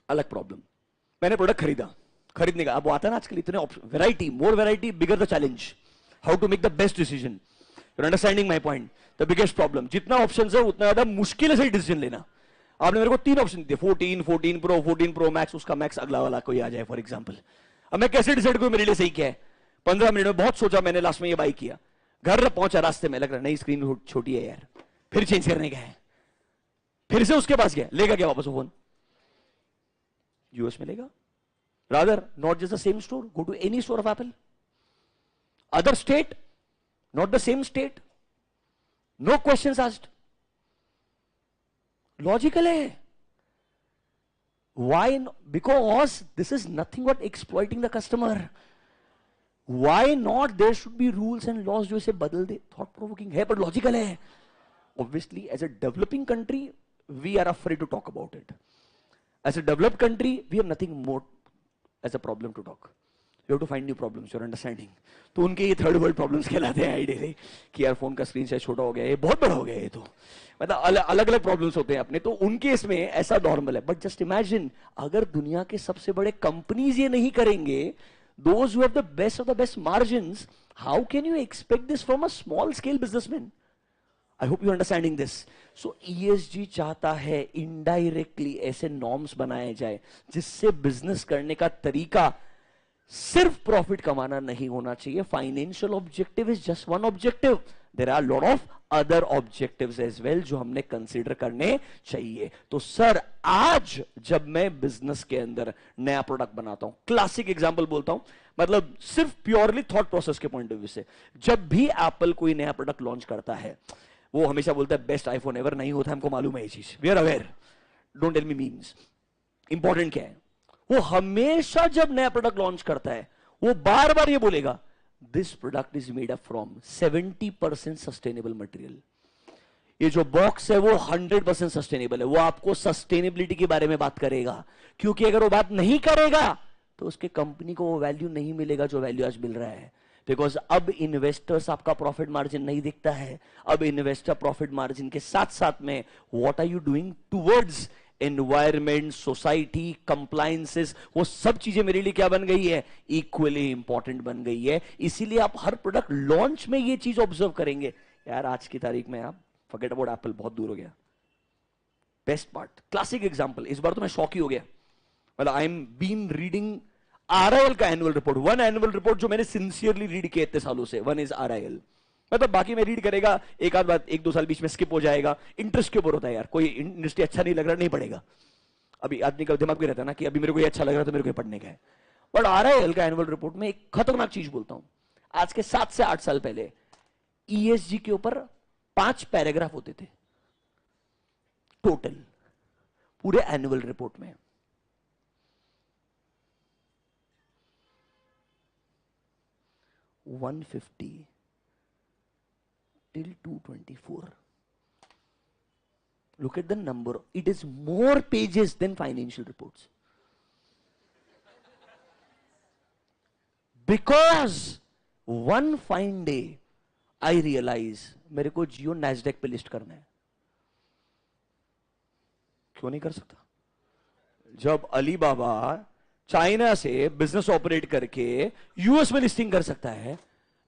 अलग प्रॉब्लम, मैंने प्रोडक्ट खरीदा, खरीदने का अब वो आता है ना आजकल इतने option, variety, more variety bigger the challenge, how to make the best decision. You understanding my point? The biggest problem, जितना ऑप्शन है उतना ज्यादा मुश्किल है डिसीजन लेना। आपने मेरे को 3 ऑप्शन दिए, 14, 14 प्रो, 14 प्रो मैक्स, उसका मैक्स अगला वाला कोई आ जाए फॉर एग्जाम्पल। अब मैं कैसे डिसाइड करूं मेरे लिए सही क्या है? 15 मिनट में बहुत सोचा मैंने, लास्ट में ये बाई किया, घर पहुंचा, रास्ते में लग रहा नई स्क्रीन छोटी है यार, फिर चेंज करने का है, फिर से उसके पास गया, लेगा क्या वापस फोन? यूएस में लेगा। Rather, not just the same store, go to any store of Apple. Other state, not the same state. No questions asked. Logical hai. Why? Because this is nothing but exploiting the customer. Why not? There should be rules and laws जो इसे बदल दे। Thought provoking है पर logical है। Obviously, as a developing country, we are afraid to talk about it. As a developed country, we have nothing more as a problem to talk. You have to find new problems, you're understanding? तो उनके ये third world problems कहलाते हैं ideally कि यार phone का screen size छोटा हो गया, ये बहुत बड़ा हो गया, ये तो मतलब अलग अलग प्रॉब्लम्स होते हैं अपने, तो उनके इसमें ऐसा नॉर्मल है। बट जस्ट इमेजिन अगर दुनिया के सबसे बड़े कंपनीज ये नहीं करेंगे, those who have the best of the best margins, how can you expect this from a small scale businessman? I hope you understanding this. So ESG चाहता है इनडायरेक्टली ऐसे नॉर्म्स बनाए जाए जिससे बिजनेस करने का तरीका सिर्फ प्रॉफिट कमाना नहीं होना चाहिए। Financial objective is just one objective, there are lot of other objectives as well जो हमने कंसीडर करने चाहिए। तो सर आज जब मैं बिजनेस के अंदर नया प्रोडक्ट बनाता हूं, क्लासिक एग्जांपल बोलता हूं, मतलब सिर्फ प्योरली थॉट प्रोसेस के पॉइंट ऑफ व्यू से, जब भी एप्पल कोई नया प्रोडक्ट लॉन्च करता है, वो हमेशा बोलता है बेस्ट आईफोन एवर, नहीं होता, हमको मालूम है ये चीज, we are aware, don't tell me memes. Important क्या है, वो हमेशा जब नया प्रोडक्ट लॉन्च करता है वो बार बार ये बोलेगा this product is made up from 70% sustainable material. ये जो बॉक्स है वो 100% सस्टेनेबल है। वो आपको सस्टेनेबिलिटी के बारे में बात करेगा, क्योंकि अगर वो बात नहीं करेगा तो उसके कंपनी को वो वैल्यू नहीं मिलेगा जो वैल्यू आज मिल रहा है। बिकॉज अब इन्वेस्टर्स आपका प्रॉफिट मार्जिन नहीं दिखता है, अब इन्वेस्टर प्रॉफिट मार्जिन के साथ साथ में what are you doing towards environment, society, compliances, वो सब चीजें मेरे लिए क्या बन गई है, इक्वली इंपॉर्टेंट बन गई है। इसीलिए आप हर प्रोडक्ट लॉन्च में ये चीज ऑब्जर्व करेंगे, यार आज की तारीख में आप फॉरगेट अबाउट एप्पल, बहुत दूर हो गया। बेस्ट पार्ट, क्लासिक एग्जांपल, इस बार तो मैं शॉक ही हो गया। मतलब I am been reading RIL का annual report, one annual report जो मैंने सिंसियरली रीड किया इतने सालों से, वन इज आरआईएल। मतलब बाकी मैं रीड करेगा, एक आध बात 1-2 साल बीच में स्किप हो जाएगा, इंटरेस्ट के ऊपर होता है यार, कोई इंडस्ट्री अच्छा नहीं लग रहा नहीं पड़ेगा। अभी आदमी का दिमाग भी रहता है ना कि अभी मेरे को ये अच्छा लग रहा है तो मेरे को पढ़ने का है। बट आरआईएल का एनुअल रिपोर्ट में एक खतरनाक चीज बोलता हूं, आज के 7 से 8 साल पहले ईएसजी के ऊपर 5 पैराग्राफ होते थे टोटल पूरे एनुअल रिपोर्ट में। 150 till 224. Look at the number. It is more pages than financial reports. Because one fine day I realize मेरे को जियो नैस्डैक पे लिस्ट करना है। क्यों नहीं कर सकता? जब अलीबाबा चाइना से बिजनेस ऑपरेट करके यूएस में लिस्टिंग कर सकता है,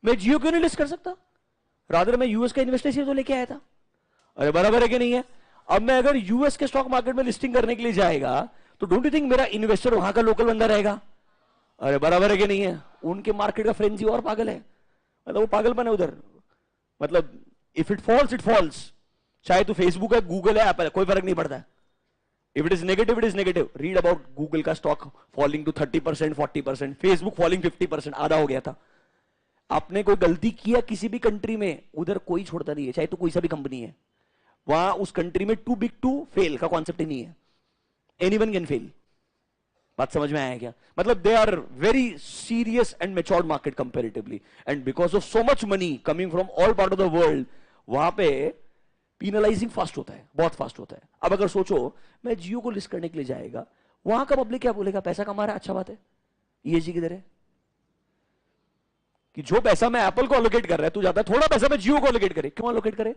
मैं जियो क्यों नहीं लिस्ट कर सकता? रादर मैं यूएस का इन्वेस्टर तो लेके आया था। अरे बराबर है कि नहीं है? अब मैं अगर यूएस के स्टॉक मार्केट में लिस्टिंग करने के लिए जाएगा तो डोंट यू थिंक मेरा इन्वेस्टर वहां का लोकल बंदा रहेगा? अरे बराबर है कि नहीं है? उनके मार्केट का फ्रेंजी और पागल है, मतलब वो पागलपन है उधर। मतलब if it falls it falls, चाहे तो फेसबुक है, गूगल है, एप्पल है, कोई फर्क नहीं पड़ता है। If it is negative, it is negative. Read about Google का stock falling to 30%, 40%, Facebook falling 50%, आधा हो गया था. आपने कोई गलती किया किसी भी कंट्री में, उधर कोई छोड़ता नहीं है, चाहे तो कोई सा भी कंपनी है. वहां उस कंट्री में टू बिग टू फेल का कॉन्सेप्ट ही नहीं है. Anyone can fail. बात समझ में आया क्या? मतलब they are very serious and matured market comparatively, and because of so much money coming from all part of the world, वहां पे पीनलाइजिंग फास्ट होता है, बहुत फास्ट होता है. अब अगर सोचो मैं जियो को लिस्ट करने के लिए जाएगा, वहां का पब्लिक क्या बोलेगा? पैसा कमा रहा है, अच्छा बात है, ईएसजी किधर है? कि जो पैसा मैं एप्पल को अलोकेट कर रहा है, तू जाता है थोड़ा पैसा मैं जियो को अलोकेट करे. क्यों अलोकेट करे?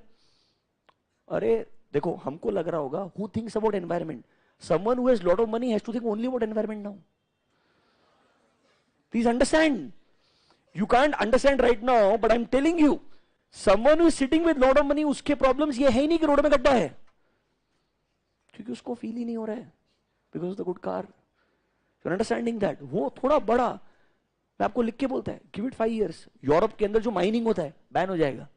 अरे देखो, हमको लग रहा होगा who thinks about environment. Someone who has lot of money has to think only about environment now. Please understand. You can't understand right now, but I'm telling you, someone who is sitting with lot of money, उसके problems ये है ही नहीं कि road में गड्ढा है, क्योंकि उसको फील ही नहीं हो रहा है, because of the good car. You understanding that? वो थोड़ा बड़ा, मैं आपको लिख के बोलता है, गिव इट 5 years. यूरोप के अंदर जो माइनिंग होता है बैन हो जाएगा,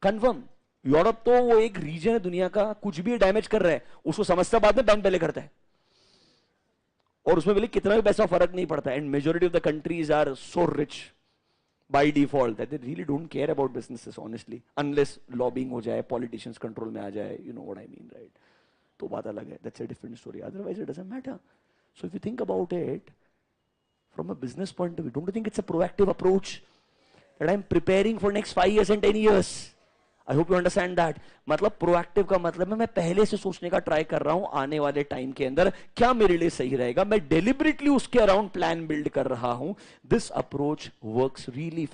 कंफर्म. यूरोप तो वो एक रीजन है दुनिया का, कुछ भी डैमेज कर रहा है उसको समझता बाद में, बैन पहले करता है, और उसमें बोले कितना भी पैसा फर्क नहीं पड़ता. And majority of the countries are so rich by default that they really don't care about businesses honestly, unless lobbying हो जाए, पॉलिटिशियंस कंट्रोल में आ जाए. You know what I mean, right? तो बात अलग है, that's a different story. Otherwise it doesn't matter. So if you think about it from a business point of view, don't you think it's a proactive approach that I'm preparing for next 5 years and 10 years? I hope you understand that. मतलब proactive का मतलब है मैं पहले से सोचने का try कर रहा हूं, आने वाले टाइम के अंदर क्या मेरे लिए सही रहेगा, मैं डेलिबरेटली उसके अराउंड प्लान बिल्ड कर रहा हूं. This approach works really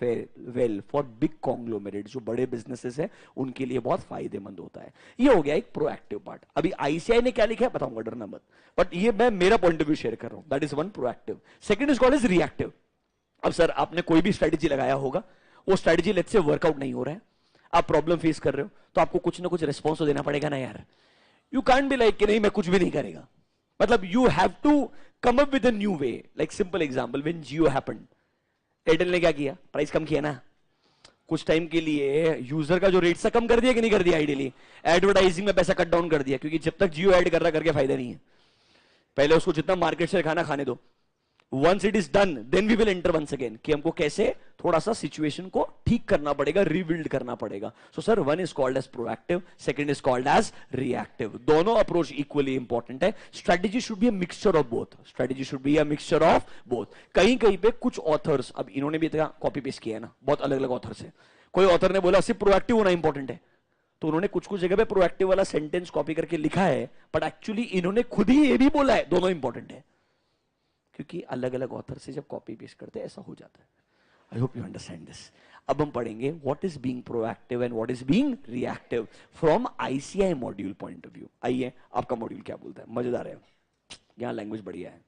well for big conglomerate. जो बड़े बिजनेसेस हैं उनके लिए बहुत फायदेमंद होता है. ये हो गया एक प्रोएक्टिव पार्ट. अभी आईसीआई ने क्या लिखा है बताऊंगा, डरना मत, बट ये मैं मेरा पॉइंट ऑफ व्यू शेयर कर रहा हूं. That is one proactive. Second is called is reactive. अब सर आपने कोई भी स्ट्रेटेजी लगाया होगा, वो स्ट्रेटेजी लेट्स से वर्कआउट नहीं हो रहा है, आप प्रॉब्लम फेस कर रहे हो, तो आपको कुछ ना कुछ रिस्पॉन्स तो देना पड़ेगा ना यार. यू कांट बी लाइक कि नहीं मैं कुछ भी नहीं करेगा. मतलब you have to come up with a new way. Like simple example, when Jio happened, Airtel ने क्या किया? प्राइस कम किया ना. कुछ टाइम के लिए यूजर का जो रेट सा कम कर दिया कि नहीं कर दिया? आइडियली एडवर्टाइजिंग में पैसा कट डाउन कर दिया, क्योंकि जब तक जियो ऐड कर रहा करके फायदा नहीं है. पहले उसको जितना मार्केट शेयर खाना खाने दो. Once it is done, then we will enter once again. कि हमको कैसे थोड़ा सा सिचुएशन को ठीक करना पड़ेगा, रिबिल्ड करना पड़ेगा. So sir one is called as proactive, second is called as reactive. दोनों अप्रोच इक्वली इंपॉर्टेंट है. Strategy should be a mixture of both. Strategy should be a mixture of both. कहीं कहीं पे कुछ ऑथर्स, अब इन्होंने भी कॉपी पेस्ट किया है ना, बहुत अलग अलग ऑथर से. कोई ऑथर ने बोला सिर्फ प्रोएक्टिव होना इंपॉर्टेंट है, तो उन्होंने कुछ कुछ जगह पे प्रोएक्टिव वाला सेंटेंस कॉपी करके लिखा है, बट एक्चुअली इन्होंने खुद ही ये भी बोला है दोनों इंपॉर्टेंट है, क्योंकि अलग अलग ऑथर से जब कॉपी पेस्ट करते हैं ऐसा हो जाता है. I hope you understand this. अब हम पढ़ेंगे what is being proactive and what is being reactive from ICI module point of view. आइए, आपका मॉड्यूल क्या बोलता है, मजेदार है, यहां लैंग्वेज बढ़िया है.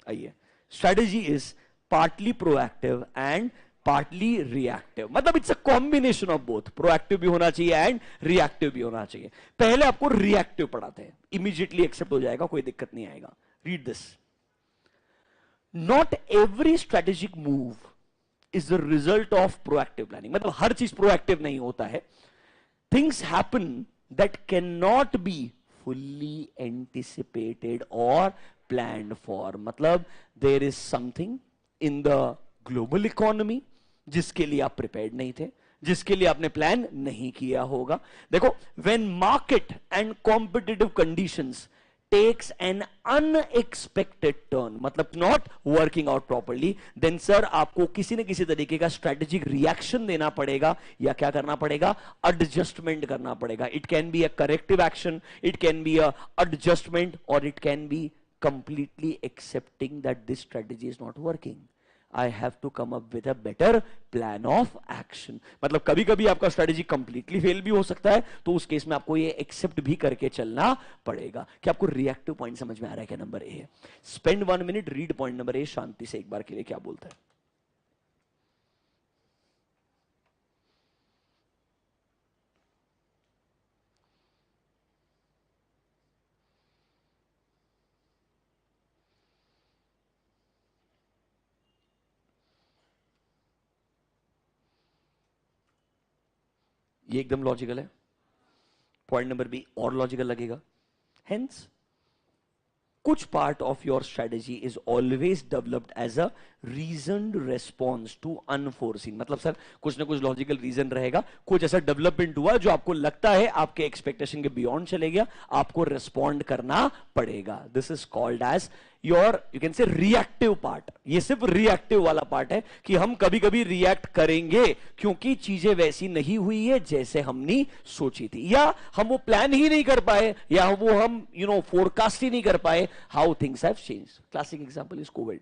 आइए, strategy is partly proactive and partly reactive. मतलब it's a combination of both. Proactive भी होना चाहिए एंड रिएक्टिव भी होना चाहिए. पहले आपको रिएक्टिव पढ़ाते हैं, इमीडिएटली एक्सेप्ट हो जाएगा, कोई दिक्कत नहीं आएगा. Read this. Not every strategic move is the result of proactive planning. मतलब हर चीज proactive नहीं होता है. Things happen that cannot be fully anticipated or planned for. मतलब there is something in the global economy जिसके लिए आप prepared नहीं थे, जिसके लिए आपने प्लान नहीं किया होगा. देखो, when market and competitive conditions takes an unexpected turn, मतलब not working out properly, then sir आपको किसी न किसी तरीके का strategic reaction देना पड़ेगा, या क्या करना पड़ेगा? adjustment करना पड़ेगा. It can be a corrective action, it can be a adjustment, or it can be completely accepting that this strategy is not working. I have to come up with a better plan of action. मतलब कभी कभी आपका strategy completely fail भी हो सकता है, तो उस केस में आपको ये एक्सेप्ट भी करके चलना पड़ेगा. कि आपको रिएक्टिव पॉइंट समझ में आ रहा है क्या? Number A, spend 1 minute, read point number A शांति से एक बार के लिए क्या बोलता है. ये एकदम लॉजिकल है. पॉइंट नंबर बी और लॉजिकल लगेगा. हेंस कुछ part of your strategy is always developed as a reasoned response to unforeseen. मतलब सर कुछ ना कुछ लॉजिकल रीजन रहेगा, कुछ ऐसा डेवलपमेंट हुआ जो आपको लगता है आपके एक्सपेक्टेशन के बियॉन्ड चले गया, आपको रेस्पॉन्ड करना पड़ेगा। This is called as your you can say reactive part. ये सिर्फ रिएक्टिव वाला पार्ट है कि हम कभी कभी रिएक्ट करेंगे क्योंकि चीजें वैसी नहीं हुई है जैसे हमने सोची थी, या हम वो प्लान ही नहीं कर पाए, या वो हम फोरकास्ट ही नहीं कर पाए how things have changed. Classic example is Covid.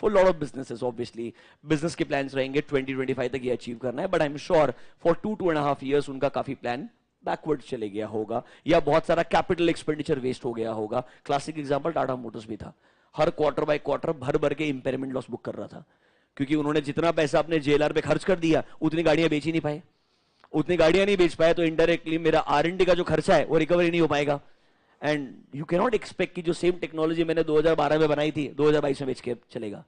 For lot of businesses obviously business के प्लान्स रहेंगे 2025 तक ये अचीव करना है, but I am sure for 2.5 years उनका काफी प्लान बैकवर्ड चले गया होगा, या बहुत सारा कैपिटल एक्सपेंडिचर वेस्ट हो गया होगा। क्लासिक एग्जांपल टाटा मोटर्स भी था। हर क्वार्टर बाय क्वार्टर भर भर के इंपेयरमेंट लॉस बुक कर रहा था, क्योंकि उन्होंने जितना पैसा अपने जेएलआर पे खर्च कर दिया उतनी गाड़ियां बेच ही नहीं पाए। उतनी गाड़ियां नहीं बेच पाए तो इनडायरेक्टली मेरा R&D का जो खर्चा है वो रिकवरी नहीं हो पाएगा। And you can not expect कि जो सेम टेक्नोलॉजी मैंने 2012 में बनाई थी 2022 में बेच के चलेगा।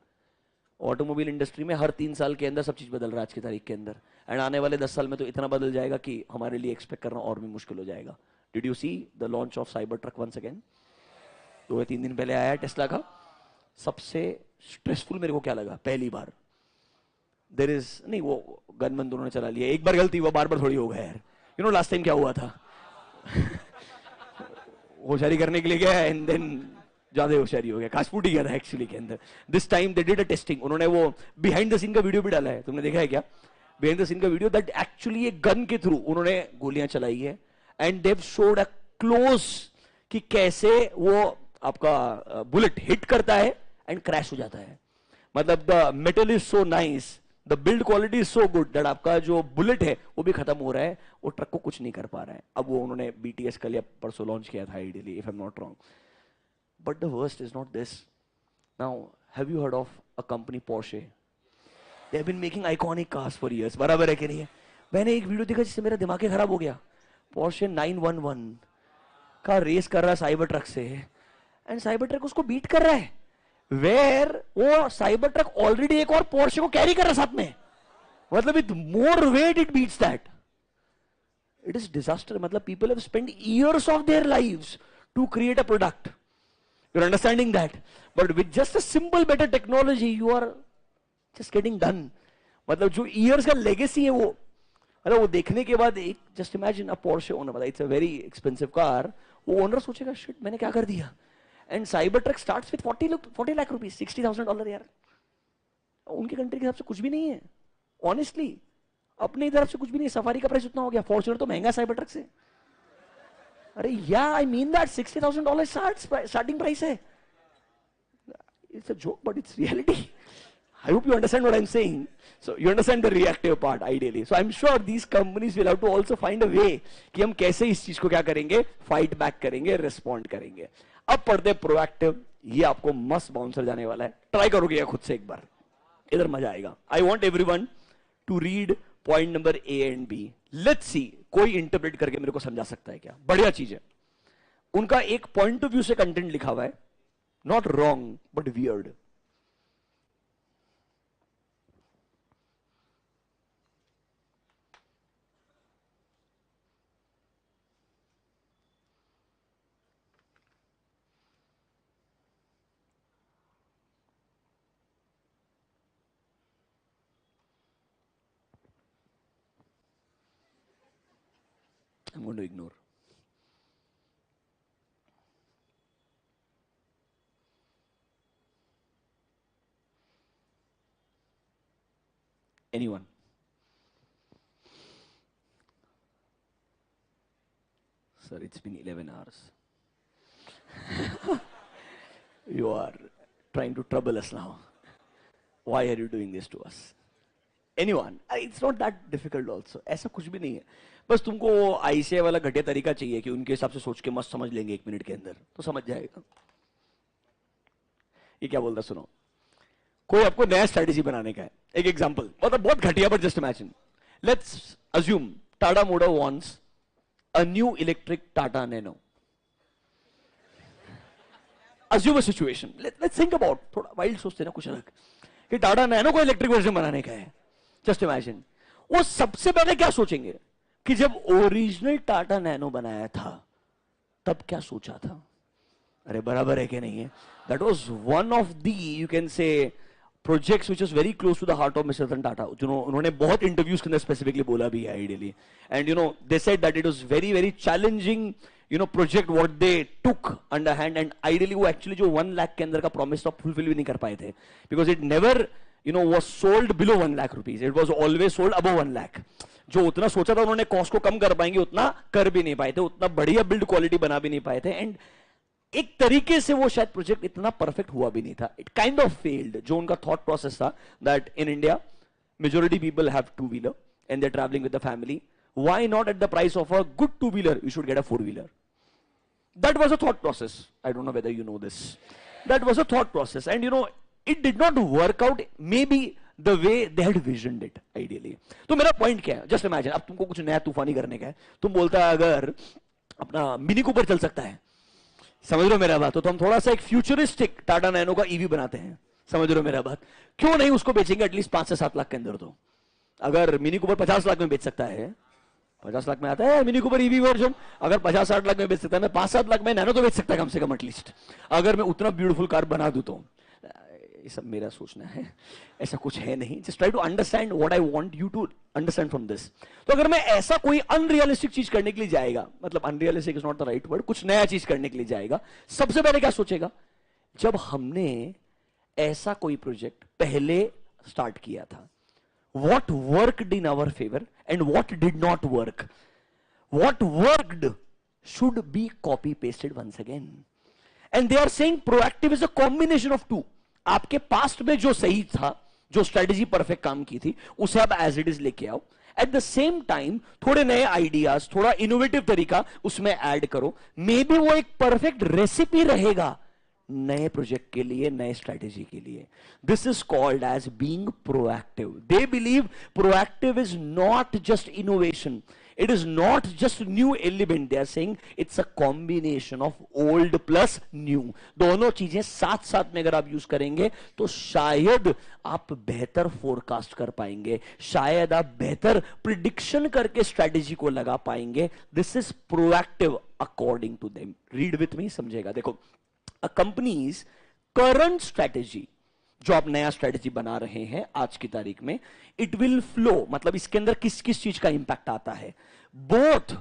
ऑटोमोबाइल इंडस्ट्री में हर 3 साल के अंदर सब चीज बदल रहा है आज की तारीख के अंदर, एंड आने वाले 10 साल में तो इतना बदल जाएगा कि हमारे लिए एक्सपेक्ट करना और भी मुश्किल हो जाएगा। Did you see the launch of cyber truck once again? 2 या 3 दिन पहले आया है टेस्ला का। सबसे स्ट्रेसफुल मेरे को क्या लगा, पहली बार देर इज नहीं, वो गनमन दोनों ने चला लिया, एक बार गलती हुआ, बार बार थोड़ी हो गया यार। यू नो लास्ट टाइम क्या हुआ था होशियारी करने के लिए गया एंड देन ज्यादा होशियारी हो गया, काशपूट ही गया था एक्चुअली के अंदर। This time they did a testing, उन्होंने वो बिहाइंड द सीन का वीडियो भी डाला है, तुमने देखा है क्या? बिहाइंड द सीन का वीडियो दैट एक्चुअली एक गन के थ्रू उन्होंने गोलियां चलाई है, and they showed a close कि कैसे वो आपका बुलेट हिट करता है एंड क्रैश हो जाता है। मतलब the metal is so nice, the build quality is so good that आपका जो बुलेट है वो भी खत्म हो रहा है, वो ट्रक को कुछ नहीं कर पा रहा है। अब वो उन्होंने BTS कल या परसों लॉन्च किया था ideally, if I am not wrong. But the worst is not this. Now, have you heard of a company Porsche? They have been making iconic cars for years. बराबर है कि नहीं है? मैंने एक वीडियो देखा जिससे मेरा दिमाग ही खराब हो गया। Porsche 911 का रेस कर रहा है साइबर ट्रक से, एंड साइबर ट्रक उसको बीट कर रहा है। वेयर वो साइबर ट्रक ऑलरेडी एक और Porsche को कैरी कर रहा है साथ में। मतलब with more weight it beats that. It is disaster. मतलब people have spend years of their lives to create a product. You're understanding that, but with just a simple better technology you are just getting done. मतलब जो years का legacy है वो, मतलब वो देखने के बाद एक just imagine a Porsche owner, मतलब it's a very expensive car, वो owner सोचेगा shit मैंने क्या कर दिया। And Cybertruck starts with 40 lakh rupees, $60,000 यार। उनके कंट्री के हिसाब से कुछ भी नहीं है honestly, अपने तरफ से कुछ भी नहीं। सफारी का प्राइस उतना हो गया, फॉर्च्यूनर तो महंगा साइबरट्रक से। अरे या I mean that $60,000 starting price है। It's a joke but it's reality. I hope you understand what I'm saying. So you understand the reactive part ideally. So I'm sure these companies will have to also find a way कि हम कैसे इस चीज को क्या करेंगे, fight back करेंगे, respond करेंगे। अब पढ़ते प्रोएक्टिव, ये आपको मस्त बाउंसर जाने वाला है, ट्राई करोगे खुद से एक बार, इधर मजा आएगा। I want everyone to read point number A and B। Let's see कोई इंटरप्रेट करके मेरे को समझा सकता है क्या? बढ़िया चीज है। उनका एक पॉइंट ऑफ व्यू से कंटेंट लिखा हुआ है, not wrong but weird. I'm going to ignore. Anyone? Sir, it's been 11 hours. You are trying to trouble us now. Why are you doing this to us? Anyone? It's not that difficult also. ऐसा कुछ भी नहीं है। बस तुमको वो ICI वाला घटिया तरीका चाहिए कि उनके हिसाब से सोच के मस्त समझ लेंगे 1 मिनट के अंदर, तो समझ जाएगा। ये क्या बोलता सुनो, कोई आपको नया स्ट्रेटेजी बनाने का है। एक एग्जांपल, मतलब बहुत घटिया, but just imagine, let's assume Tata motor wants a new electric Tata nano. Assume a situation, let's think about, थोड़ा वाइल्ड सोचते ना कुछ अलग, कि टाटा नैनो को इलेक्ट्रिक वर्जन बनाने का है। जस्ट इमेजिन, वो सबसे पहले क्या सोचेंगे कि जब ओरिजिनल टाटा नैनो बनाया था तब क्या सोचा था। अरे बराबर है कि नहीं है? That was one of the you can say projects which is very close to the heart of mister Ratan Tata, जो उन्होंने बहुत इंटरव्यूज के अंदर स्पेसिफिकली बोला भी है ideally, and they said that it was very very challenging project what they took under hand, and ideally वो actually जो 1 लाख के अंदर का प्रॉमिस था फुलफिल भी नहीं कर पाए थे, because it never was sold below 1 lakh rupees. It was always sold above 1 lakh. जो उतना सोचा था उन्होंने कॉस्ट को कम कर पाएंगे, उतना कर भी नहीं पाए थे, उतना बढ़िया बिल्ड क्वालिटी बना भी नहीं पाए थे, एंड एक तरीके से वो शायद प्रोजेक्ट इतना परफेक्ट हुआ भी नहीं था. It kind of failed. जो उनका थॉट प्रोसेस था that in India majority people have 2-wheeler and they are travelling with the family, why not at the price of a good 2-wheeler you should get a 4-wheeler. That was a thought process. I don't know whether you know this. That was a thought process, and it did not work out maybe the way they had visioned it ideally. तो मेरा point क्या है? Just imagine, अब तुमको कुछ नया तूफानी करने का है, तुम बोलता है अगर अपना मिनी कूपर चल सकता है, समझ रहे हो मेरा बात? तो हम थोड़ा सा एक फ्यूचरिस्टिक टाटा नैनो का ईवी बनाते हैं, समझ रहे हो मेरा बात? क्यों नहीं उसको बेचेंगे एटलीस्ट 5 से 7 लाख के अंदर? तो अगर मिनी कूपर 50 लाख में बेच सकता है, 50 लाख में आता है मिनी कूपर ईवी वर्जन, अगर 50-60 लाख में बेच सकता है, मैं 5-7 लाख में नैनो तो बेच सकता है कम से कम एटलीस्ट, अगर मैं उतना ब्यूटीफुल कार बना दूं तो. ये सब मेरा सोचना है, ऐसा कुछ है नहीं. Just try to understand what I want you to understand from this. तो अगर मैं ऐसा कोई अनरियलिस्टिक चीज करने के लिए जाएगा, मतलब unrealistic is not the right word, कुछ नया चीज करने के लिए जाएगा, सबसे पहले क्या सोचेगा? जब हमने ऐसा कोई प्रोजेक्ट पहले स्टार्ट किया था, what worked in our favor and what did not work, what worked should be copy pasted once again, and they are saying proactive is a combination of two. आपके पास्ट में जो सही था, जो strategy perfect काम की थी, उसे आप एज इट इज लेके आओ, एट द सेम टाइम थोड़े नए आइडियाज, थोड़ा इनोवेटिव तरीका उसमें ऐड करो, मे बी वो एक परफेक्ट रेसिपी रहेगा नए प्रोजेक्ट के लिए, नए स्ट्रेटेजी के लिए. This is called as being proactive. They believe proactive is not just innovation, it is not just new element. They are saying it's a combination of old plus new. दोनों चीजें साथ साथ में अगर आप यूज करेंगे तो शायद आप बेहतर फोरकास्ट कर पाएंगे, शायद आप बेहतर प्रिडिक्शन करके स्ट्रेटेजी को लगा पाएंगे. This is proactive according to them. Read with me, समझेगा. देखो, a company's current strategy, जो आप नया स्ट्रेटेजी बना रहे हैं आज की तारीख में, इट विल फ्लो, मतलब इसके अंदर किस किस चीज का इंपैक्ट आता है? Both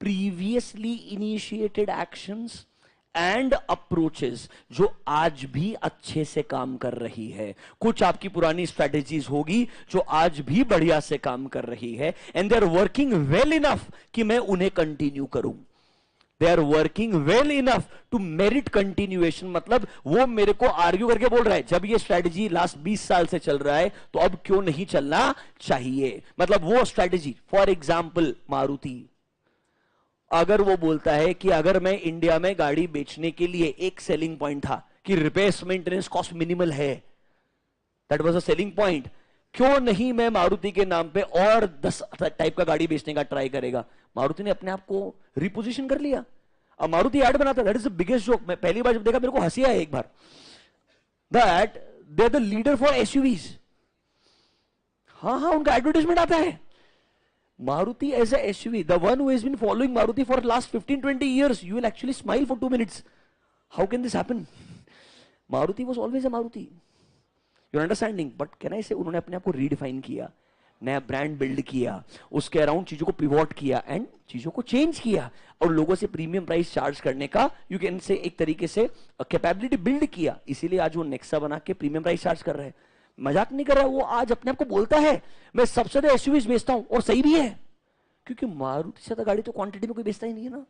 previously initiated actions and approaches जो आज भी अच्छे से काम कर रही है. कुछ आपकी पुरानी स्ट्रेटेजीज होगी जो आज भी बढ़िया से काम कर रही है, and they are working well enough कि मैं उन्हें कंटिन्यू करूं. They are working well enough to merit continuation. मतलब वो मेरे को आर्ग्यू करके बोल रहा है, जब ये स्ट्रेटेजी लास्ट 20 साल से चल रहा है तो अब क्यों नहीं चलना चाहिए? मतलब वो स्ट्रेटेजी, फॉर एग्जाम्पल मारुति, अगर वो बोलता है कि अगर मैं इंडिया में गाड़ी बेचने के लिए, एक सेलिंग पॉइंट था कि रिपेयर मेंटेनेंस कॉस्ट मिनिमल है, that was a selling point, क्यों नहीं मैं मारुति के नाम पे और 10 टाइप का गाड़ी बेचने का ट्राई करेगा? मारुति ने अपने आप को रिपोजिशन कर लिया. अब मारुति ऐड बनाता है, that is the biggest joke. मैं पहली बार जब देखा मेरे को हंसी आई एक बार, that they are the leader for SUVs. हाँ, उनका एडवर्टाइजमेंट आता है. Maruti as a SUV, the one who has been following Maruti for last 15-20 years, you will actually smile for 2 minutes. How can this happen? Maruti was always a Maruti. You're understanding? But can I say, उन्होंने अपने आप को redefine किया, नया brand build किया, उसके around चीजों को पिवोट किया एंड चीजों को चेंज किया, और लोगों से प्रीमियम प्राइस चार्ज करने का, यू कैन से एक तरीके से कैपेबिलिटी बिल्ड किया. इसीलिए आज वो नेक्सा बना के प्रीमियम प्राइस चार्ज कर रहे हैं. मजाक नहीं कर रहा, वो आज अपने आप को बोलता है मैं सबसे ज्यादा एसयूवीज बेचता हूं, और सही भी है, क्योंकि मारुति से ज्यादा गाड़ी तो क्वांटिटी में कोई बेचता ही नहीं है ना.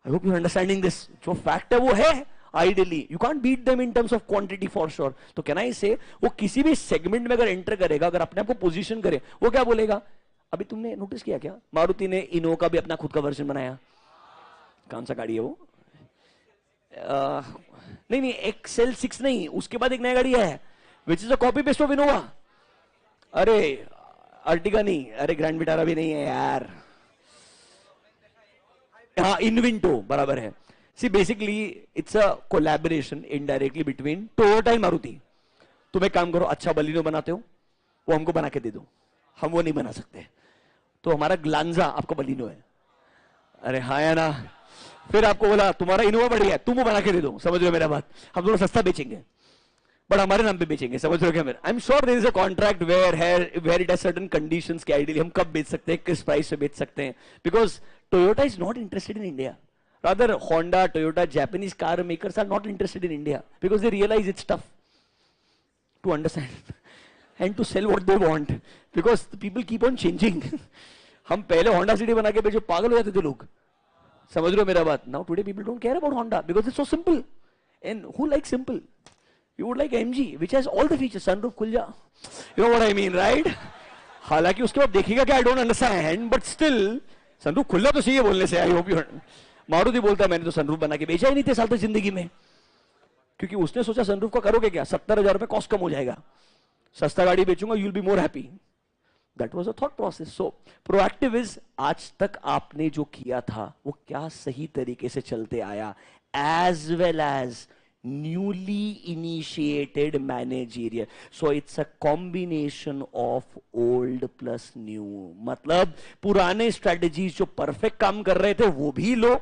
आई होप यू अंडरस्टैंडिंग दिस. जो फैक्ट है वो है. Ideally, you can't beat them in terms of quantity for sure. तो can I say, वो किसी भी सेगमेंट में अगर एंटर करेगा, अगर अपने आप को पोजीशन करे, वो क्या बोलेगा? अभी तुमने नोटिस किया क्या, मारुति ने इनो का भी अपना खुद का वर्जन बनाया. कौन सा गाड़ी है वो? नहीं, XL6 नहीं, उसके बाद एक नया गाड़ी है विच is a copy paste of Innova. अरे अर्टिगा नहीं, अरे ग्रैंड विटारा भी नहीं है यार. हाँ, इन्विंटो बराबर है. See, basically, it's a collaboration indirectly between Toyota and Maruti. तुम एक काम करो, अच्छा बलिनो बनाते हो, वो हमको बना के दे दो, हम वो नहीं बना सकते, तो हमारा ग्लांजा आपका बलिनो है. अरे हाँ या ना? फिर आपको बोला तुम्हारा इनोवा बढ़िया है, तुम वो बना के दे दो, समझ रहे हो मेरा बात, हम थोड़ा सस्ता बेचेंगे बट हमारे नाम पे बेचेंगे, समझ रहे हो क्या मेरा? I am sure there is a contract where it has certain conditions कि आइडियली हम कब बेच सकते हैं, किस प्राइस पे बेच सकते हैं, because Toyota is not interested in India. Rather, Honda, Toyota, Japanese car makers are not interested in India because they realize it's tough to understand and to sell what they want because the people keep on changing. हम पहले Honda City बना के बेचो, पागल हो जाते थे लोग, समझ रहे हो मेरा बात? Now today people don't care about Honda because it's so simple. And who likes simple? You would like MG which has all the features, sunroof खुल जा, you know what I mean, right? हालांकि उसके बाद देखिएगा कि I don't understand, but still sunroof खुलना तो चाहिए बोलने से. I hope you. मारुति बोलता मैंने तो सनरूफ बना के बेचा ही नहीं थे साल तक जिंदगी में, क्योंकि उसने सोचा सनरूफ का करोगे क्या, 70,000 रुपए कॉस्ट कम हो जाएगा, सस्ता गाड़ी बेचूंगा, you will be more happy. That was a thought process. So proactive is आज तक आपने जो किया था वो क्या सही तरीके से चलते आया, as well as newly initiated managerial. So it's a combination of old plus new. मतलब पुराने strategies जो perfect काम कर रहे थे वो भी लो,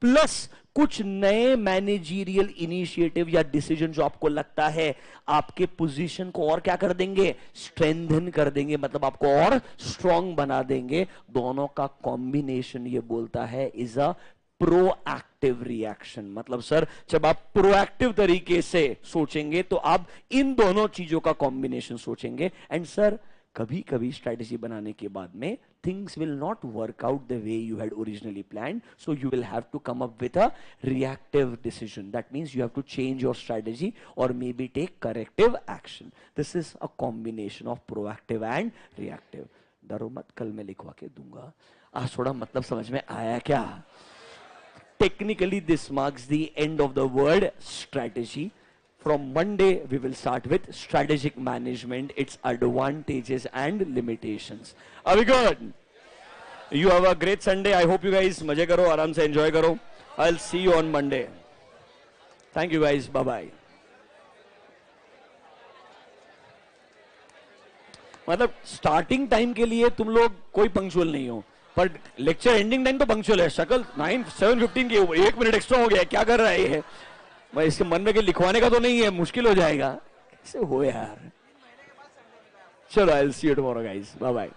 plus कुछ नए मैनेजीरियल इनिशिएटिव या डिसीजन जो आपको लगता है आपके पोजीशन को और क्या कर देंगे, स्ट्रेंथन कर देंगे, मतलब आपको और स्ट्रांग बना देंगे. दोनों का कॉम्बिनेशन ये बोलता है इज अ प्रोएक्टिव रिएक्शन. मतलब सर जब आप प्रोएक्टिव तरीके से सोचेंगे तो आप इन दोनों चीजों का कॉम्बिनेशन सोचेंगे. एंड सर कभी कभी स्ट्रेटेजी बनाने के बाद में things will not work out the way you had originally planned, so you will have to come up with a reactive decision. That means you have to change your strategy or maybe take corrective action. This is a combination of proactive and reactive. डरो मत, कल मैं लिखवा के दूंगा. आज थोड़ा मतलब समझ में आया क्या? Technically this marks the end of the word strategy. From Monday we will start with strategic management, its advantages and limitations. Are we good? You have a great Sunday. I hope you guys मजे करो, आराम से enjoy करो. I'll see you on Monday. Thank you guys. Bye bye. मतलब starting time के लिए तुम लोग कोई पंक्चुअल नहीं हो, पर लेक्चर एंडिंग टाइम तो पंक्चुअल है. शक्ल 7:15 की 1 मिनट एक्स्ट्रा हो गया, क्या कर रहा है ये? मैं इसके मन में कि लिखवाने का तो नहीं है, मुश्किल हो जाएगा. ऐसे हो यार. चलो, I will see you tomorrow guys. Bye bye.